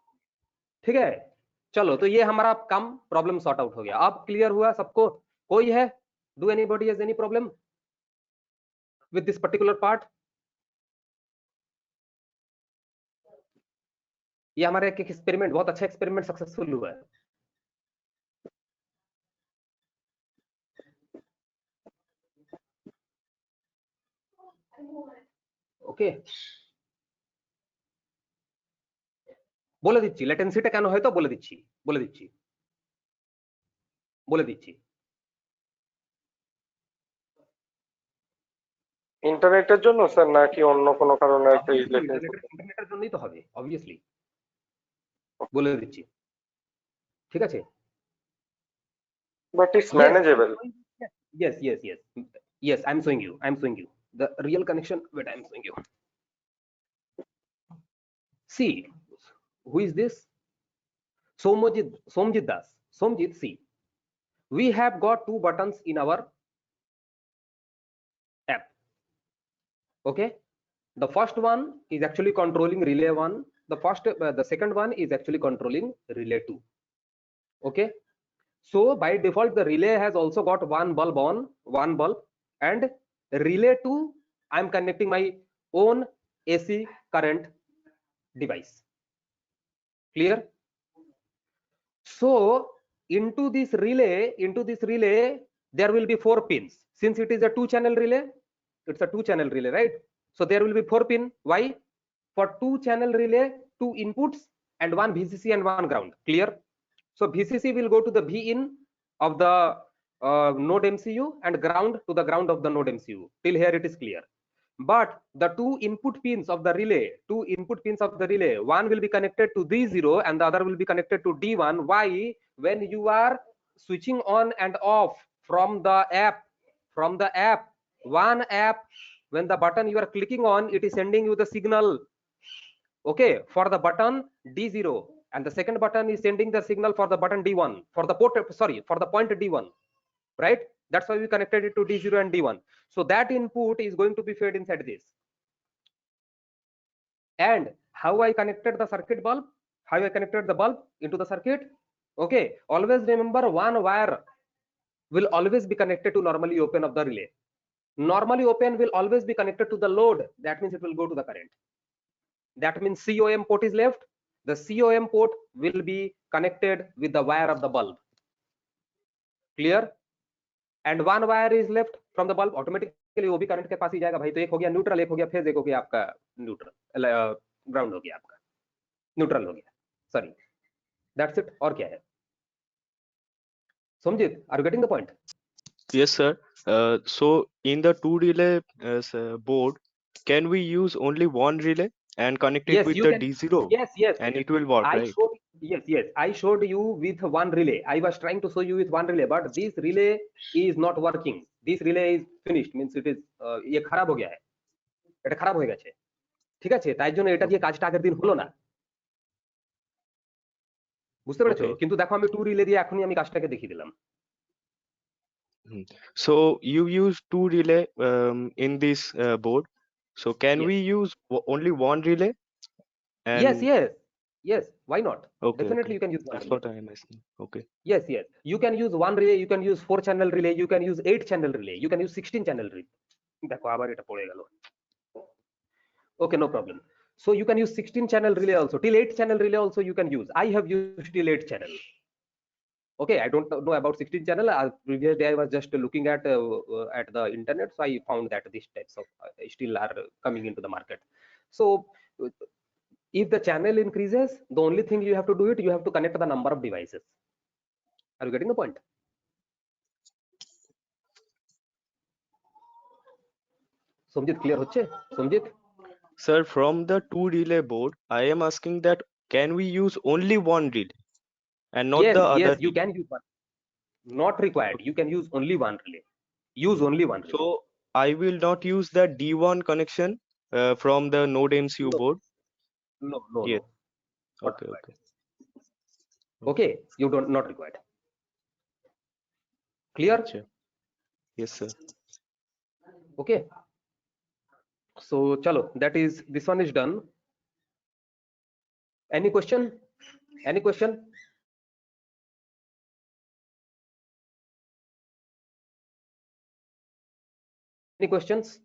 S2: ठीक है, चलो तो ये हमारा काम प्रॉब्लम सॉर्ट आउट हो गया। अब क्लियर हुआ सबको? कोई है? Do anybody has any problem with this particular part? ये हमारा एक एक्सपेरिमेंट, बहुत अच्छा एक्सपेरिमेंट सक्सेसफुल हुआ है। ওকে, বলে দিচ্ছি লেটেন্সিটা কেন হয়, তো বলে দিচ্ছি বলে দিচ্ছি বলে দিচ্ছি
S3: ইন্টারনেটের জন্য স্যার, নাকি অন্য কোনো কারণে আর কি
S2: অবভিয়াসলি
S3: লেটেন্সি?
S2: ইন্টারনেটের জন্যই তো হবে, অবভিয়াসলি বলে দিচ্ছি। ঠিক আছে,
S3: but it's
S2: yes
S3: manageable.
S2: yes yes yes yes I'm showing you the real connection. Wait, I'm showing you. See, who is this? Somjit Das. Somjit, see, we have got 2 buttons in our app. Okay, The first one is actually controlling relay 1, the second one is actually controlling relay 2. Okay, so by default the relay has also got one bulb, and relay 2 I'm connecting my own AC current device. Clear? So into this relay there will be 4 pins. Since it is a 2-channel relay, it's a 2-channel relay, right? So there will be 4 pin. Why? For 2-channel relay, 2 inputs and 1 VCC and 1 ground. Clear? So VCC will go to the V in of the node MCU and ground to the ground of the node MCU. Till here it is clear. But the 2 input pins of the relay, one will be connected to D0 and the other will be connected to D1. Why? When you are switching on and off from the app, one app, when the button you are clicking on, it is sending you the signal, okay, for the button D0, and the second button is sending the signal for the button D1, for the point D1, right? That's why we connected it to D0 and D1. So that input is going to be fed inside this. And how I connected the circuit bulb, how I connected the bulb into the circuit? Okay, always remember one wire will always be connected to normally open of the relay. Normally open will always be connected to the load. That means it will go to the current. That means COM port is left. The COM port will be connected with the wire of the bulb. Clear? And one wire is left from the bulb. Automatically वो भी current के पास ही जाएगा भाई. तो एक हो गया neutral, एक हो गया फेज, एक हो गया आपका न्यूट्रल, ग्राउंड हो गया आपका, न्यूट्रल हो गया, सॉरी. That's it. और क्या है? Somjit, are you getting the point?
S4: Yes, sir. So in the 2 relay board, can we use only one relay and connect it
S2: Yes,
S4: with
S2: you
S4: the
S2: can.
S4: D0
S2: Yes.
S4: and it will work, right?
S2: Yes. I showed you with one relay. I was trying to show you with one relay, but this relay is not working. This relay is finished. Means it is ये খারাপ हो गया है. এটা খারাপ হয়ে গেছে. ঠিক আছে? তাই জন্য এটা দিয়ে কাজটা আগের দিন হলো না. বুঝতে পেরেছো?
S4: Okay.
S2: কিন্তু দেখো আমি 2 রিলে দিয়ে এখনই আমি কাজটাকে দেখিয়ে দিলাম.
S4: So you use 2 relay in this board. So can
S2: Yes.
S4: we use only one relay? And
S2: Yes. Why not?
S4: okay,
S2: Definitely
S4: okay.
S2: you can use one
S4: That's
S2: relay.
S4: what I am asking. Okay.
S2: Yes. You can use one relay, you can use 4-channel relay, you can use 8-channel relay, you can use 16-channel relay. দেখো আবার এটা পড়ে গেল. Okay, no problem. So you can use 16-channel relay also. Till 8-channel relay also you can use. I have used till 8-channel. Okay, I don't know about 16-channel. Previous day I was just looking at the internet, so I found that these types of still are coming into the market. So if the channel increases, the only thing you have to do it, you have to connect the number of devices. Are you getting the point? Somjit, clear হচ্ছে? Somjit?
S4: Sir, from the 2 relay board, I am asking that can we use only one relay and not the other?
S2: Yes, you can use one. Not required. You can use only one relay. Use only one relay.
S4: So I will not use the D1 connection from the node MCU
S2: No.
S4: board.
S2: No.
S4: Yes.
S2: Not
S4: Okay,
S2: required.
S4: okay.
S2: Okay, you don't not required. Clear?
S4: Gotcha. Yes, sir.
S2: Okay. So chalo, that is, this one is done. Any question? Any question? Any questions?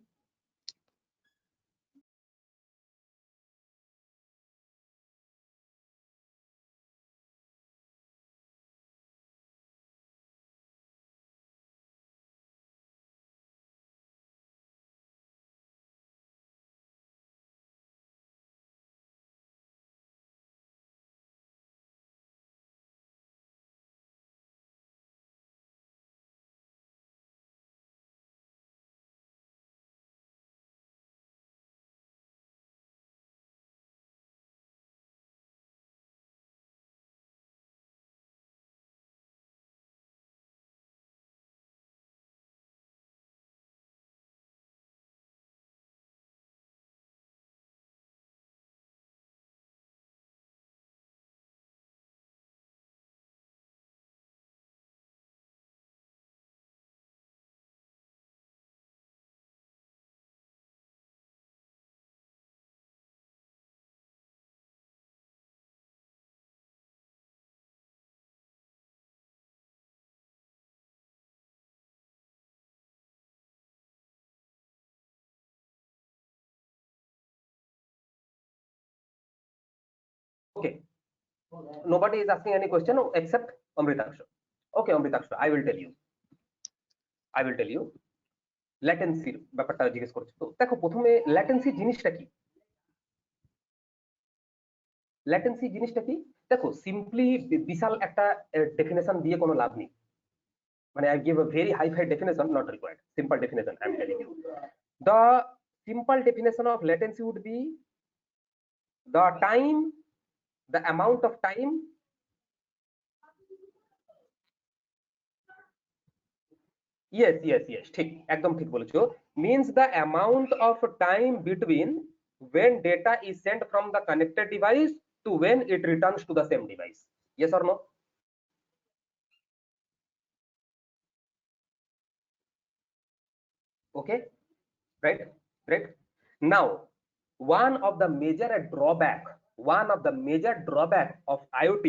S2: Okay, nobody is asking any question except Amritaksha. Okay, Amritaksha, I will tell you. ল্যাটেন্সির ব্যাপারটা জিজ্ঞেস করছে। তো দেখো প্রথমে latency জিনিসটা কি, latency জিনিসটা কি দেখো, সিম্পলি বিশাল একটা ডেফিনেশন দিয়ে কোনো লাভ নেই, মানে I give a very high definition, not required, simple definition I am telling you. The simple definition of latency would be the time, the amount of time yes ঠিক একদম ঠিক বলেছো, means the amount of time between when data is sent from the connected device to when it returns to the same device. Yes or no? Okay, right. Now one of the major drawback of IoT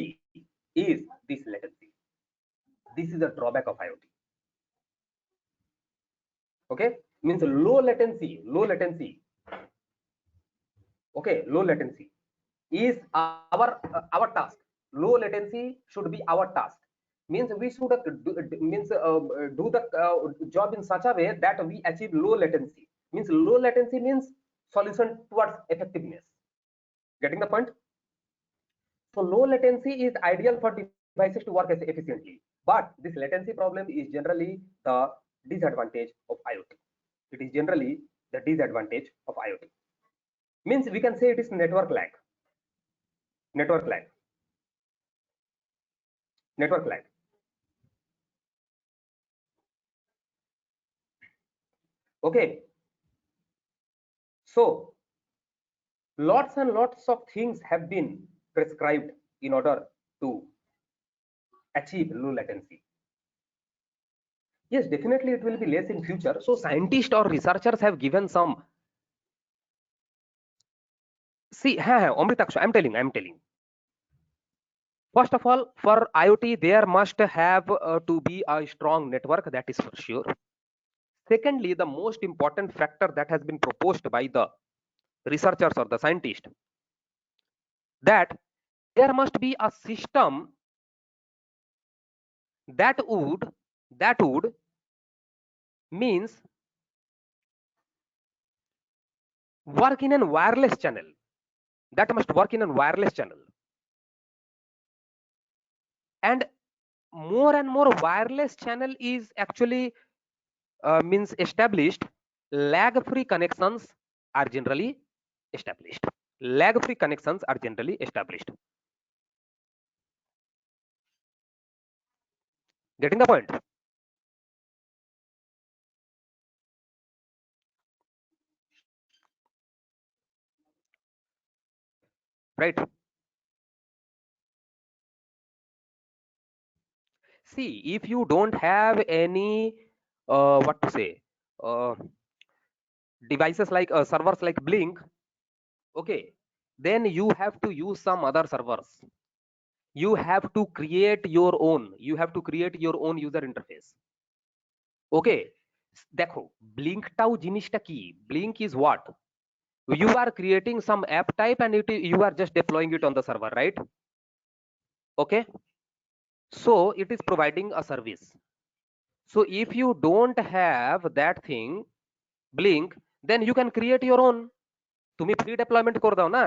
S2: is this latency. This is a drawback of IoT. Okay, means low latency. Okay, low latency is our task. Low latency should be our task, means we should do the job in such a way that we achieve low latency. Means low latency means solution towards effectiveness. Getting the point? So low latency is ideal for devices to work efficiently, but this latency problem is generally the disadvantage of IoT. It is generally the disadvantage of IoT. Means we can say it is network lag. Okay, so lots and lots of things have been prescribed in order to achieve low latency. Yes, definitely it will be less in future. So scientists or researchers have given some, see, Amritaksha, I'm telling. First of all, for IoT there must have to be a strong network, that is for sure. Secondly, the most important factor that has been proposed by the researchers or the scientists, that there must be a system that would means work in a wireless channel, that must work in a wireless channel, and more wireless channel is actually means established, lag free connections are generally established. Getting the point? Right. See, if you don't have any what to say devices like servers like Blink, okay, then you have to use some other servers. You have to create your own user interface. Okay, দেখো ব্লিঙ্কটাও জিনিসটা কি, Blink is what? You are creating some app type and you are just deploying it on the server, right? Okay, so it is providing a service. So if you don't have that thing, Blink, then you can create your own. তুমি free deployment করে দাও না,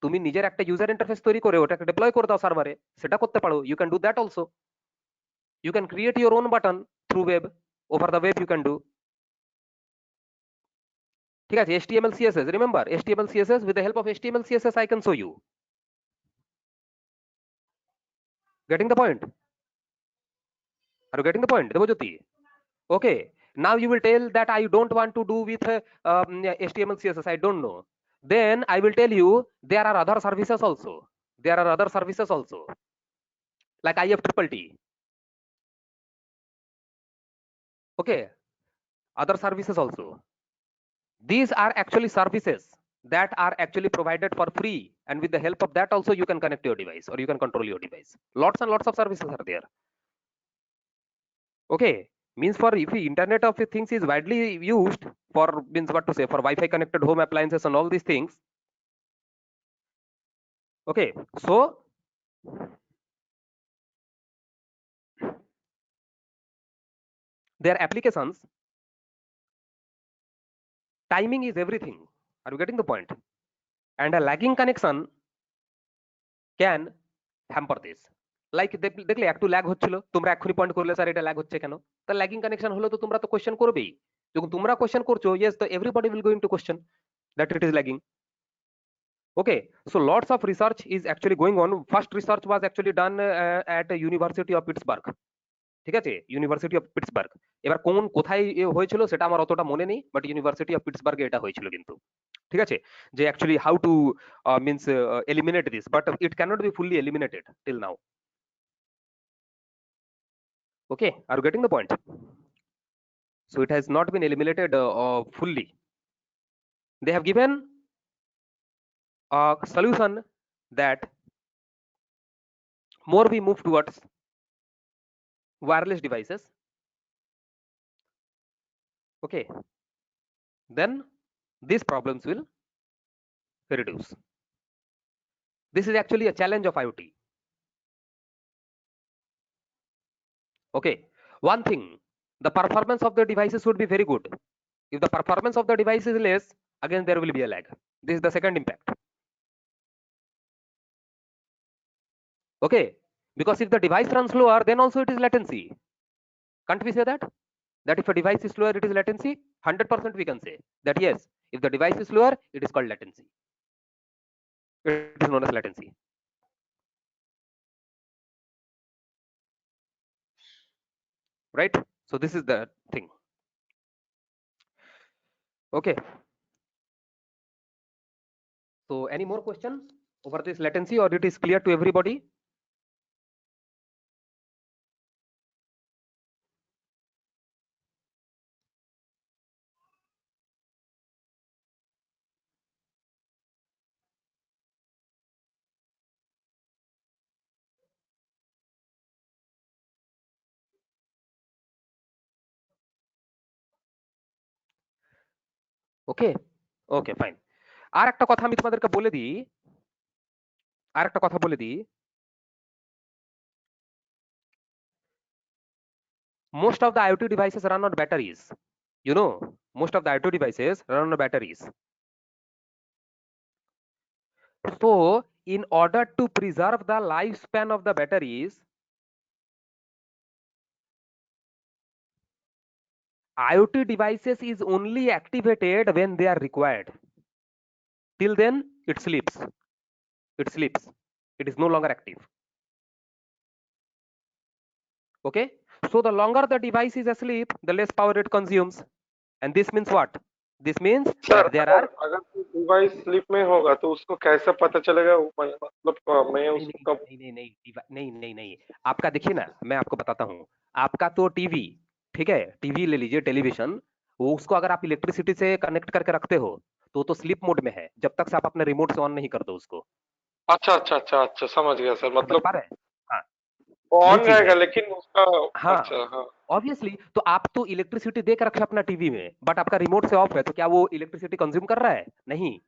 S2: তুমি নিজের একটা user interface তৈরি করে ওটাকে ডিপ্লয় করে দাও সার্ভারে, সেটা করতে পারো। You can do that also. You can create your own button through web, over the web you can do. ঠিক আছে, HTML CSS, remember HTML CSS, with the help of HTML CSS I can show you. Getting the point? Are you getting the point, Debojyoti? Okay, now you will tell that I don't want to do with HTML CSS, I don't know. Then I will tell you there are other services also. Like IFTTT. Okay, other services also. These are actually services that are actually provided for free, and with the help of that also you can connect your device or you can control your device. Lots and lots of services are there. Okay, means for if the Internet of Things is widely used for, means what to say, for Wi-Fi connected home appliances and all these things, Okay, so their applications, timing is everything. Are you getting the point? And a lagging connection can hamper this. Like দেখলে একটু lag হচ্ছিল, তোমরা এক্ষুনি point করলে sir এটা lag হচ্ছে কেন? তা ল্যাগিং কানেকশন হলে তো তোমরা তো কোশ্চেন করবেই। যখন তোমরা কোশ্চেন করছো, ইয়েস, তো everybody will going to question that it is lagging. Okay, so lots of research is actually going on. First research was actually done at University of Pittsburgh, ঠিক আছে, ইউনিভার্সিটি অফ পিটসবার্গ। এবার কোন কোথায় হয়েছিল সেটা আমার অতটা মনে নেই, বাট ইউনিভার্সিটি অফ পিটসবার্গে এটা হয়েছিল কিন্তু, ঠিক আছে, যে actually how to means eliminate this, but it can't be fully eliminated till now. Okay, are you getting the point? So it has not been eliminated fully. They have given a solution that more we move towards wireless devices, okay, then these problems will reduce. This is actually a challenge of IoT. Okay, one thing, the performance of the devices should be very good. If the performance of the device is less, again there will be a lag. This is the second impact. Okay, because if the device runs slower, then also it is latency. Can't we say that? That if a device is slower, it is latency? 100% we can say that yes, if the device is slower, it is called latency. It is known as latency. Right? So this is the thing. Okay. So any more questions over this latency, or it is clear to everybody? Okay, okay, fine. আর একটা কথা আমি তোমাদেরকে বলে দিই, আর একটা কথা বলে দিই, most of the IoT devices run on batteries. You know, most of the IoT devices run on batteries. So in order to preserve the lifespan of the batteries, IoT devices is only activated when they are required. Till then, it sleeps. It sleeps. It is no longer active. Okay. So the longer the device is asleep, the less power it consumes. And this means what? This means
S3: sir
S2: that there are
S3: अगर device sleep में होगा तो उसको कैसे पता चलेगा? मतलब मैं
S2: नहीं
S3: उसको
S2: नहीं
S3: कब
S2: नहीं नहीं नहीं नहीं नहीं, आपका देखिए ना, मैं आपको बताता हूँ, आपका तो टीवी, ठीक है, टीवी ले लीजिए, टेलीविजन, वो उसको अगर आप इलेक्ट्रिसिटी से कनेक्ट करके रखते हो तो स्लीप मोड में है, जब तक से आप अपने रिमोट से ऑन नहीं कर दो उसको।
S3: अच्छा अच्छा अच्छा अच्छा समझ गया सर,
S2: समझ
S3: मतलब
S2: पा रहे हैं? हाँ,
S3: ऑन
S2: यही चीज
S3: रहेगा
S2: है।
S3: लेकिन उसका
S2: हाँ,
S3: अच्छा हाँ
S2: ऑब्वियसली, तो आप तो इलेक्ट्रिसिटी देकर रखे अपना टीवी में, बट आपका रिमोट से ऑफ है, तो क्या वो इलेक्ट्रिसिटी कंज्यूम कर रहा है? नहीं।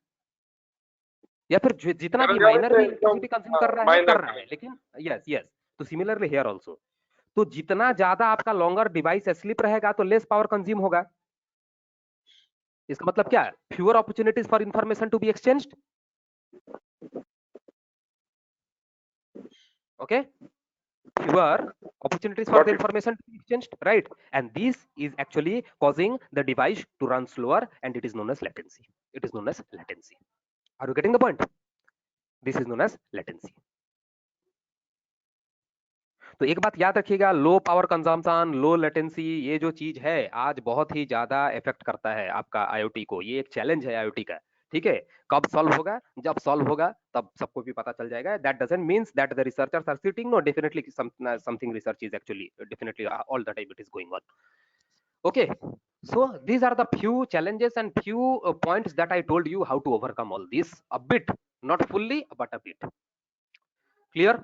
S2: या फिर जितना भी
S3: मेरा जाने
S2: माइनर
S3: से
S2: भी
S3: एकदम
S2: इलेक्ट्रिसिटी कंज्यूम कर रहा है,
S3: माइनर
S2: कर रहा है, लेकिन यस यस, तो सिमिलरली हियर आल्सो, तो जितना ज्यादा आपका लॉन्गर डिवाइस स्लीप रहेगा तो लेस पावर कंज्यूम होगा। इसका मतलब क्या है? Fewer opportunities for information to be exchanged. Okay, fewer opportunities for
S3: got
S2: the
S3: it.
S2: information to be exchanged, right? And this is actually causing the device to run slower, and it is known as latency. It is known as latency. Are you getting the point? This is known as latency. तो एक बात याद रखिएगा, low power consumption, low latency, ये जो चीज है आज बहुत ही ज्यादा इफेक्ट करता है आपका आईओटी को। ये एक चैलेंज है आईओटी का, ठीक है। कब सॉल्व होगा? जब सॉल्व होगा तब सबको भी पता चल जाएगा। That doesn't means that the researchers are sitting, no, definitely something research is actually definitely all the time it is going on. Okay, so these are the few challenges and few points that I told you how to overcome all this a bit, not fully but a bit. Clear?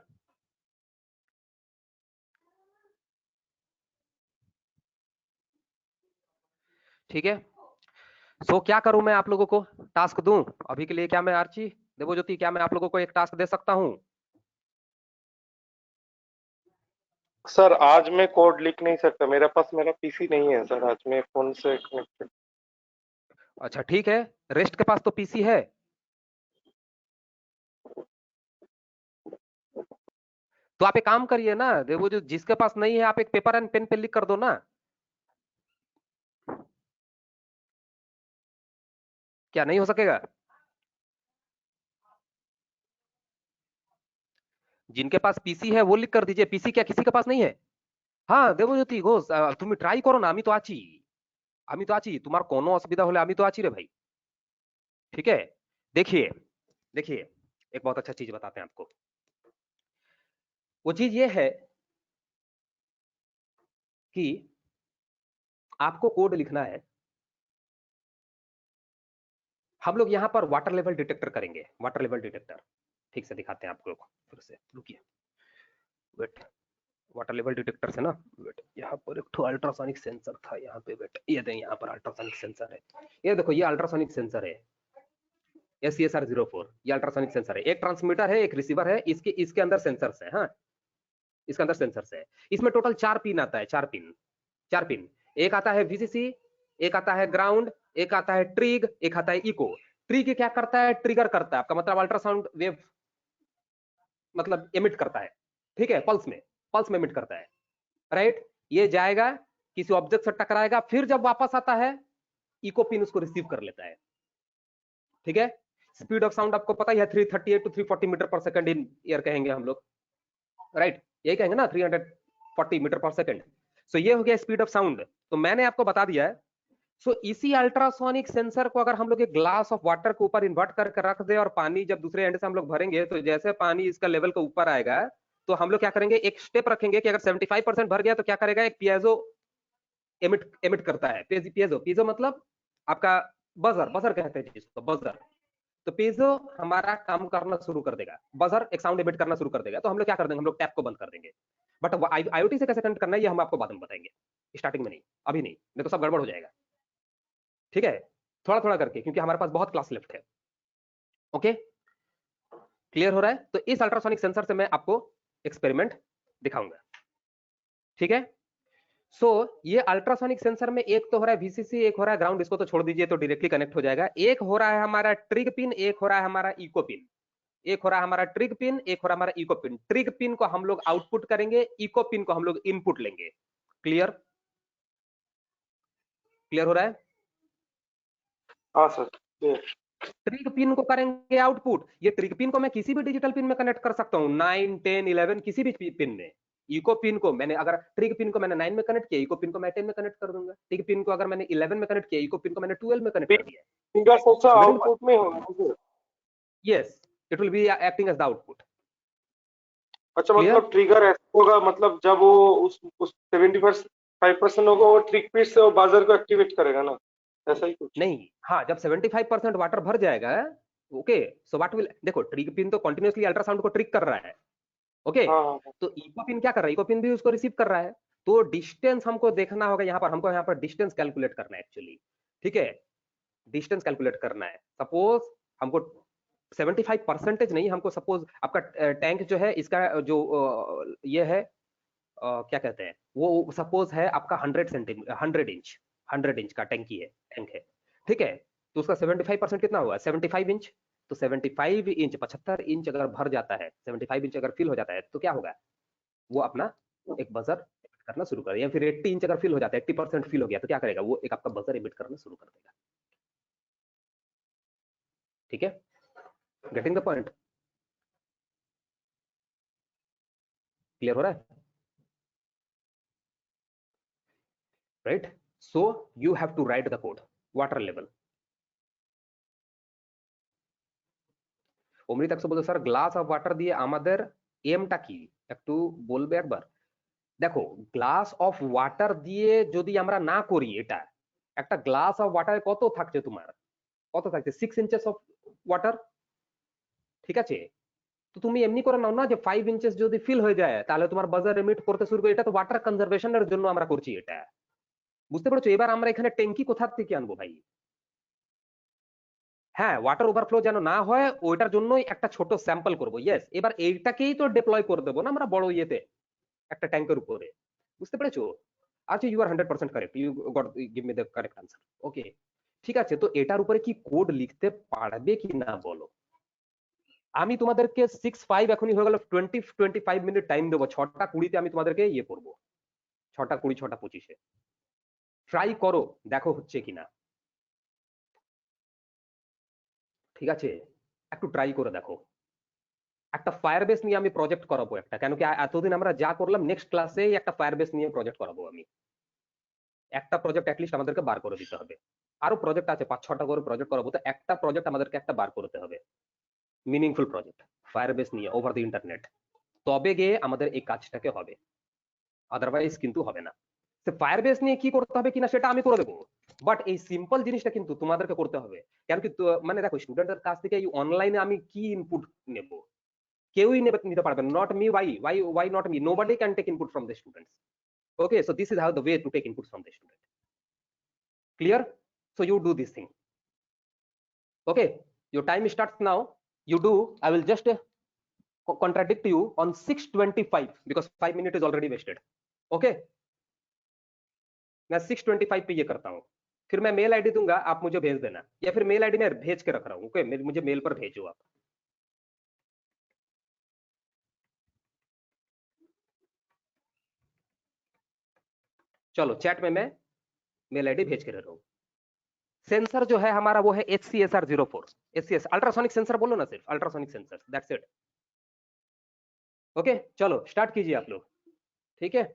S2: ठीक है। सो क्या करूं मैं आप लोगों को? Task दूं अभी के लिए क्या मैं आर्ची? देवज्योति, क्या मैं आप लोगों को एक टास्क दे सकता हूँ?
S3: सर आज मैं कोड लिख नहीं सकता, मेरे पास मेरा पीसी नहीं है सर, आज मैं फोन से कनेक्टेड।
S2: अच्छा ठीक है, रेस्ट के पास तो पीसी है। तो आप एक काम करिए ना, वो जो जिसके पास नहीं है, आप एक पेपर एंड पेन पे लिख कर दो ना। क्या नहीं हो सकेगा? जिनके पास पीसी है वो लिख कर दीजिए। पीसी क्या किसी के पास नहीं है? হ্যাঁ দেবজ্যোতি ঘোষ, তুমি ট্রাই করো না, আমি তো আছি, আমি তো আছি, তোমার কোনো অসুবিধা হলে আমি তো আছি রে भाई। ठीक है, देखिए देखिए, एक बहुत अच्छा चीज बताते हैं आपको। वो चीज ये है कि आपको कोड लिखना है। हम लोग यहाँ पर वाटर लेवल डिटेक्टर करेंगे, वाटर लेवल डिटेक्टर। ठीक से दिखाते हैं आपको, फिर से रुकिए, वेट। वाटर लेवल डिटेक्टर से ना, वेट, यहाँ पर एक तो अल्ट्रासोनिक सेंसर था, यहाँ पे वेट, ये दें, यहाँ पर अल्ट्रासोनिक सेंसर है। ये देखो, ये अल्ट्रासोनिक सेंसर है, SCSR-04, ये अल्ट्रासोनिक सेंसर है। एक ट्रांसमीटर है, एक रिसीवर है, इसके अंदर सेंसर्स है। हाँ, इसके अंदर सेंसर्स है। इसमें टोटल 4 पिन आता है, 4 पिन। एक आता है VCC, एक आता है ग्राउंड, एक आता है ट्रिग, एक आता है इको। ट्रिग क्या करता है? ट्रिगर करता है, आपका मतलब अल्ट्रासाउंड वेव मतलब एमिट करता है। ठीक है, पल्स में एमिट करता है, राइट। ये जाएगा, किसी ऑब्जेक्ट से टकराएगा, फिर जब वापस आता है, इको पिन उसको रिसीव कर लेता है। ठीक है, स्पीड ऑफ साउंड आपको पता ही है, 338 टू 340 मीटर पर सेकंड इन ईयर कहेंगे हम लोग, राइट, यही कहेंगे ना, 340 मीटर पर सेकंड। सो ये हो गया स्पीड ऑफ साउंड। तो मैंने आपको बता दिया है। सो इसी अल्ट्रासोनिक सेंसर को अगर हम लोग एक ग्लास ऑफ वाटर के ऊपर इन्वर्ट करके रख दे, और पानी जब दूसरे एंड से हम लोग भरेंगे, तो जैसे पानी इसका लेवल के ऊपर आएगा, तो हम लोग क्या करेंगे, एक स्टेप रखेंगे कि अगर 75% भर गया तो क्या करेगा, एक पियाजो एमिट करता है। पियाजो मतलब आपका बजर कहते हैं जिसको, बजर। तो पियाजो हमारा काम करना शुरू कर देगा, बजर एक साउंड एमिट करना शुरू कर देगा। तो हम लोग क्या कर देंगे, हम लोग टैप को बंद कर देंगे। बट IoT से कैसे कनेक्ट करना है ये हम आपको बाद में बताएंगे, स्टार्टिंग में नहीं, अभी नहीं तो सब गड़बड़ हो जाएगा। ठीक है, थोड़ा थोड़ा करके, क्योंकि हमारे पास बहुत क्लास लेफ्ट है। ओके, क्लियर हो रहा है? तो इस अल्ट्रासोनिक सेंसर से मैं आपको एक्सपेरिमेंट दिखाऊंगा। ठीक है, ये अल्ट्रासोनिक सेंसर में एक तो हो रहा है VCC, एक हो रहा है ग्राउंड, इसको तो छोड़ दीजिए, तो डायरेक्टली कनेक्ट हो जाएगा। एक हो रहा है हमारा ट्रिग पिन, एक हो रहा है हमारा इको पिन। एक हो रहा है हमारा ट्रिग पिन, एक हो रहा है हमारा इको पिन। ट्रिग पिन को हम लोग आउटपुट करेंगे, इको पिन को हम लोग इनपुट लेंगे। क्लियर हो रहा है?
S3: हाँ सर।
S2: ट्रिग पिन को करेंगे आउटपुट। ये ट्रिग पिन को मैं किसी भी डिजिटल पिन में कनेक्ट कर सकता हूँ, 9, 10, 11, किसी भी पिन में। इको पिन को मैंने, अगर ट्रिग पिन को मैंने 9 में कनेक्ट किया, इको पिन को मैं 10 में कनेक्ट कर दूंगा। ट्रिग पिन को अगर मैंने 11 में कनेक्ट किया, इको पिन को मैंने 12 में कनेक्ट कर दिया।
S3: फिंगर सेंसर आउटपुट में होगा।
S2: Yes, it will be acting as the output.
S3: अच्छा, मतलब ट्रिगर ऐसा होगा, मतलब जब वो उस 75% होगा, वो ट्रिग पिन से वो बाजर को एक्टिवेट करेगा ना, ऐसा ही कुछ?
S2: नहीं, हाँ, जब 75% वाटर भर जाएगा, ओके, सो व्हाट विल, देखो ट्रिग पिन तो कंटिन्यूअसली अल्ट्रासाउंड को ट्रिग कर रहा है, ओके। तो इको पिन क्या कर रहा है, इको पिन भी उसको रिसीव कर रहा है। तो डिस्टेंस हमको देखना होगा, यहाँ पर हमको यहाँ पर डिस्टेंस कैलकुलेट करना है एक्चुअली। ठीक है, डिस्टेंस कैलकुलेट करना है। सपोज हमको 75% नहीं, हमको सपोज आपका टैंक जो है, इसका जो ये है, क्या कहते हैं, वो सपोज है आपका 100 इंच का टैंक है। ठीक है, तो उसका 75% कितना हुआ, 75 इंच। तो 75 इंच, 75 इंच अगर भर जाता है, 75 इंच अगर फिल हो जाता है, तो क्या होगा, वो अपना एक बजर करना शुरू कर, या फिर 80 इंच अगर फिल हो जाता है, 80% फिल हो गया, तो क्या करेगा, वो एक आपका बजर एमिट करना शुरू कर देगा। ठीक है, गेटिंग द पॉइंट? क्लियर हो रहा है? Right, so you have to write the code water level. Amrit একশো বলছে, স্যার গ্লাস অফ ওয়াটার দিয়ে আমাদের এমটা কি একটু বলবে একবার? দেখো, গ্লাস অফ ওয়াটার দিয়ে যদি আমরা না করি, এটা একটা গ্লাস অফ ওয়াটারে কত থাকছে তোমার, কত থাকছে, 6 ইঞ্চেস অফ ওয়াটার। ঠিক আছে, তো তুমি এমনি করে নাও না যে 5 ইঞ্চেস যদি ফিল হয়ে যায়, তাহলে তোমার বাজার এমিট করতে শুরু করে। এটা তো ওয়াটার কনজারভেশনের জন্য আমরা করছি এটা, বুঝতে পেরেছো? এবার আমরা এখানে ট্যাঙ্কি কোথা থেকে আনবো ভাই? হ্যাঁ ওয়াটার ওভারফ্লো যেন না হয় ওইটার জন্যই একটা ছোট স্যাম্পল করব। ইয়েস, এবার এইটাকেই তো ডিপ্লয় করে দেবো না আমরা বড় ইয়েতে একটা ট্যাঙ্কের উপরে। বুঝতে পেরেছো? আচ্ছা, you are 100% correct, you got give me the correct answer. Okay, ঠিক আছে, তো এটার উপরে কি কোড লিখতে পারবে কি না বলো। আমি তোমাদেরকে 6:05 এখনই হয়ে গেল, 25 মিনিট টাইম দেবো। 6:20 আমি তোমাদেরকে ইয়ে করবো, 6:20 6:25 ট্রাই করো, দেখো হচ্ছে কিনা। ঠিক আছে, একটু ট্রাই করে দেখো। একটা ফায়ার বেস নিয়ে আমি প্রজেক্ট করাবো একটা, কেন কি এতদিন আমরা যা করলাম নেক্সট ক্লাসেই একটা ফায়ার বেস নিয়ে প্রজেক্ট করাবো আমি। একটা প্রজেক্ট অ্যাটলিস্ট আমাদেরকে বার করে দিতে হবে। আরো প্রজেক্ট আছে 5-6টা করে প্রজেক্ট করাবো, তো একটা প্রজেক্ট আমাদেরকে একটা বার করতে হবে, মিনিংফুল প্রজেক্ট ফায়ার বেস নিয়ে ওভার দি ইন্টারনেট। তবে গিয়ে আমাদের এই কাজটাকে হবে, আদারওয়াইজ কিন্তু হবে না। ফায়ার বেস নিয়ে কি করতে হবে কিনা সেটা আমি করে দেবো, বাট এই সিম্পল জিনিসটা কিন্তু তোমাদেরকে করতে হবে। কেন কি মানে দেখো, স্টুডেন্টের কাছ থেকে এই অনলাইনে আমি কি ইনপুট নেব, কেউই নিতে পারবে না। Not me, why not me, nobody can take input from the students. Okay, so this is how the way to take inputs from the student. Clear? So you do this thing. Okay, your time starts now. You do, I will just contradict you on 6:25 because 5 minutes is already wasted. Okay, मैं 6:25 पे ये करता हूँ, फिर मैं mail ID दूंगा, आप मुझे भेज देना, या फिर मेल आईडी में भेज के रख रहा हूँ। ओके, मुझे मेल पर भेजो आप। चलो चैट में मैं मेल आईडी भेज के रह रहा हूँ। सेंसर जो है हमारा वो है HCSR04, HCS अल्ट्रासोनिक सेंसर बोलो ना, सिर्फ ultrasonic sensor, that's it. Okay, चलो स्टार्ट कीजिए आप लोग। ठीक है।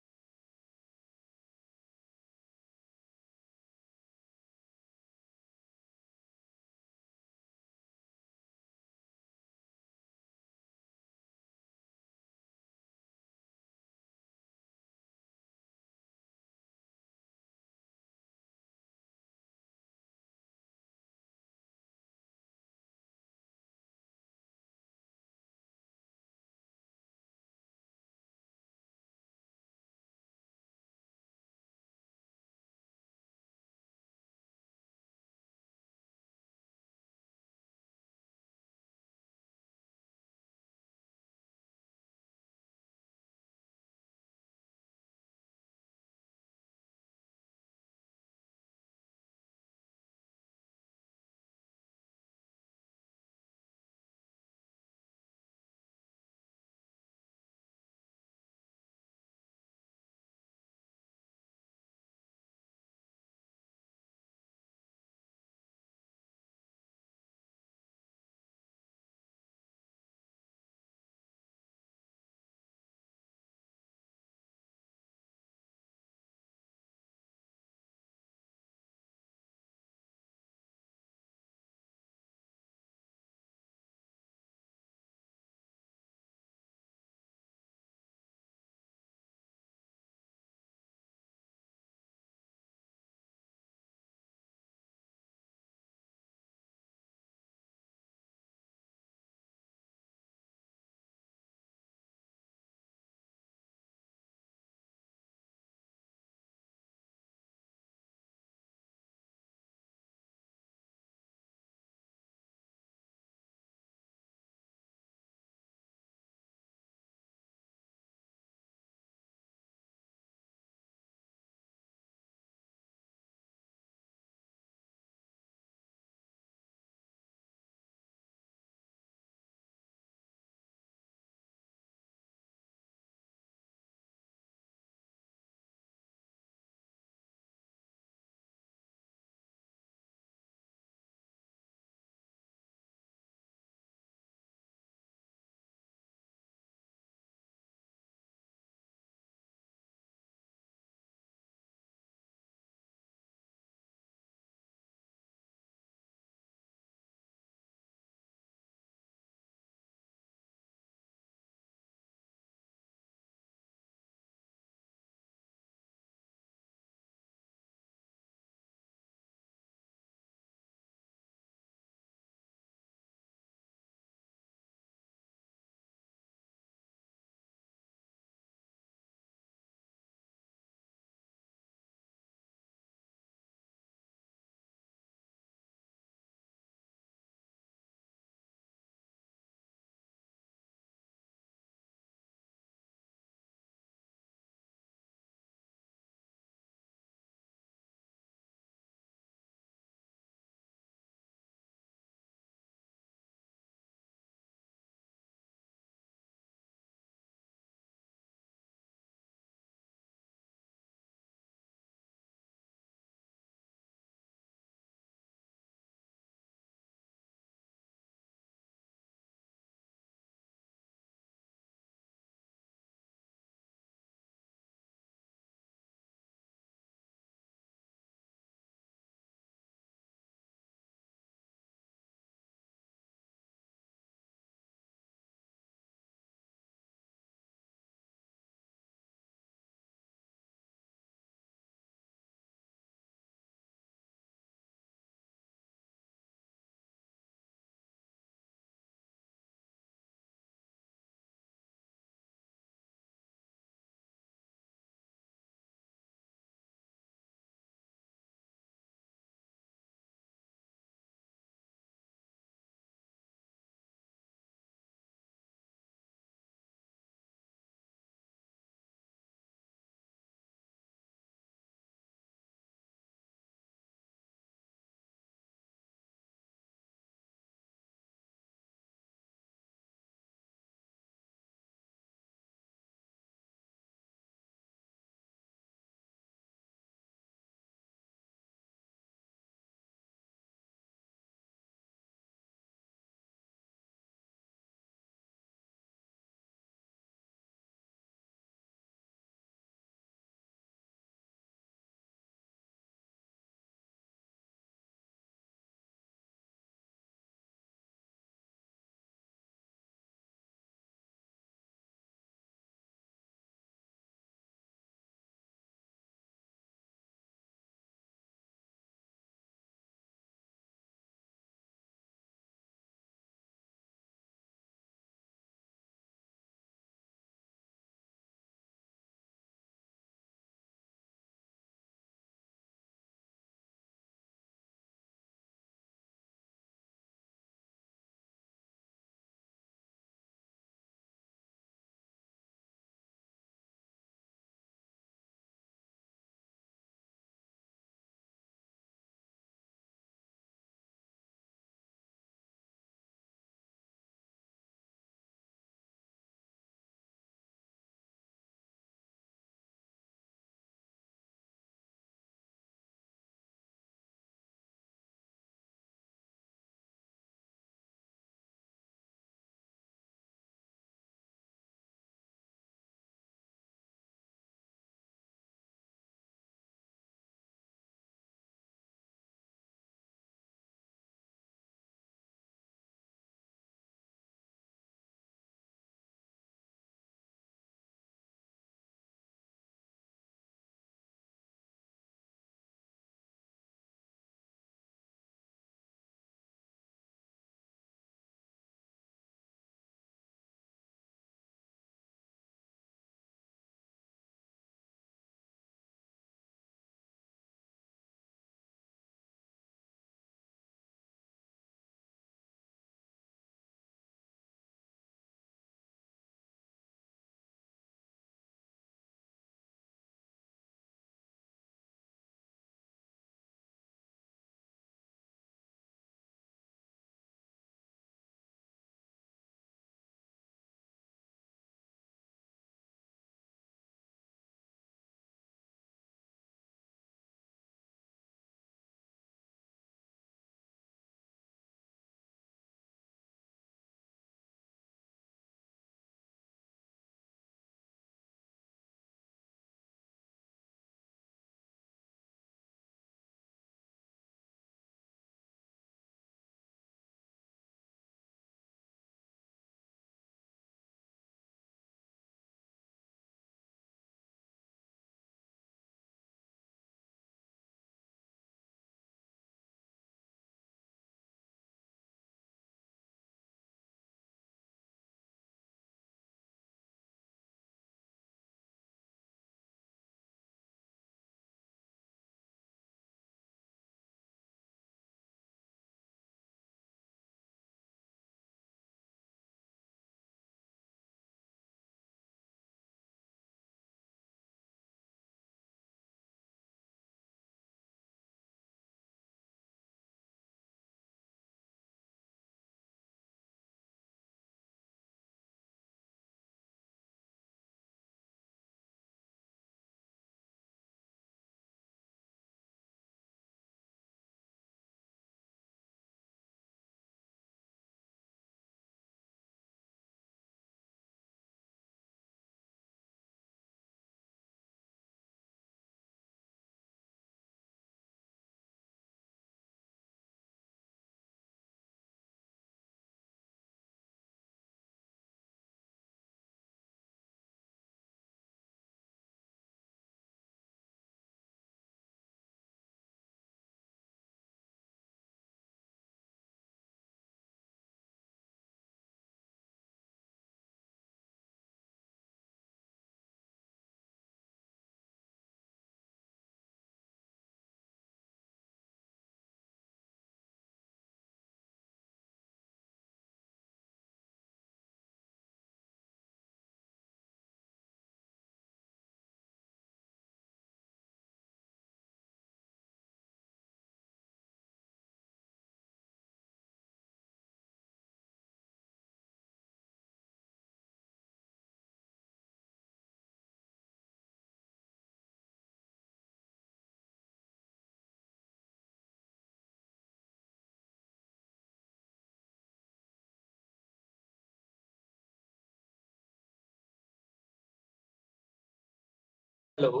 S2: Hello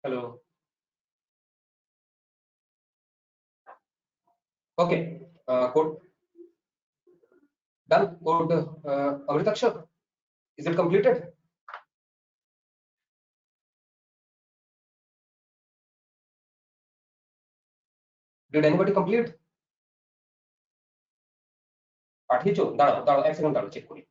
S2: hello okay code done code अमृताक्षर is it completed did anybody complete পাঠিয়েছো দাঁড়াও দাঁড়াও এক সেকেন্ড দাঁড়াও চেক করি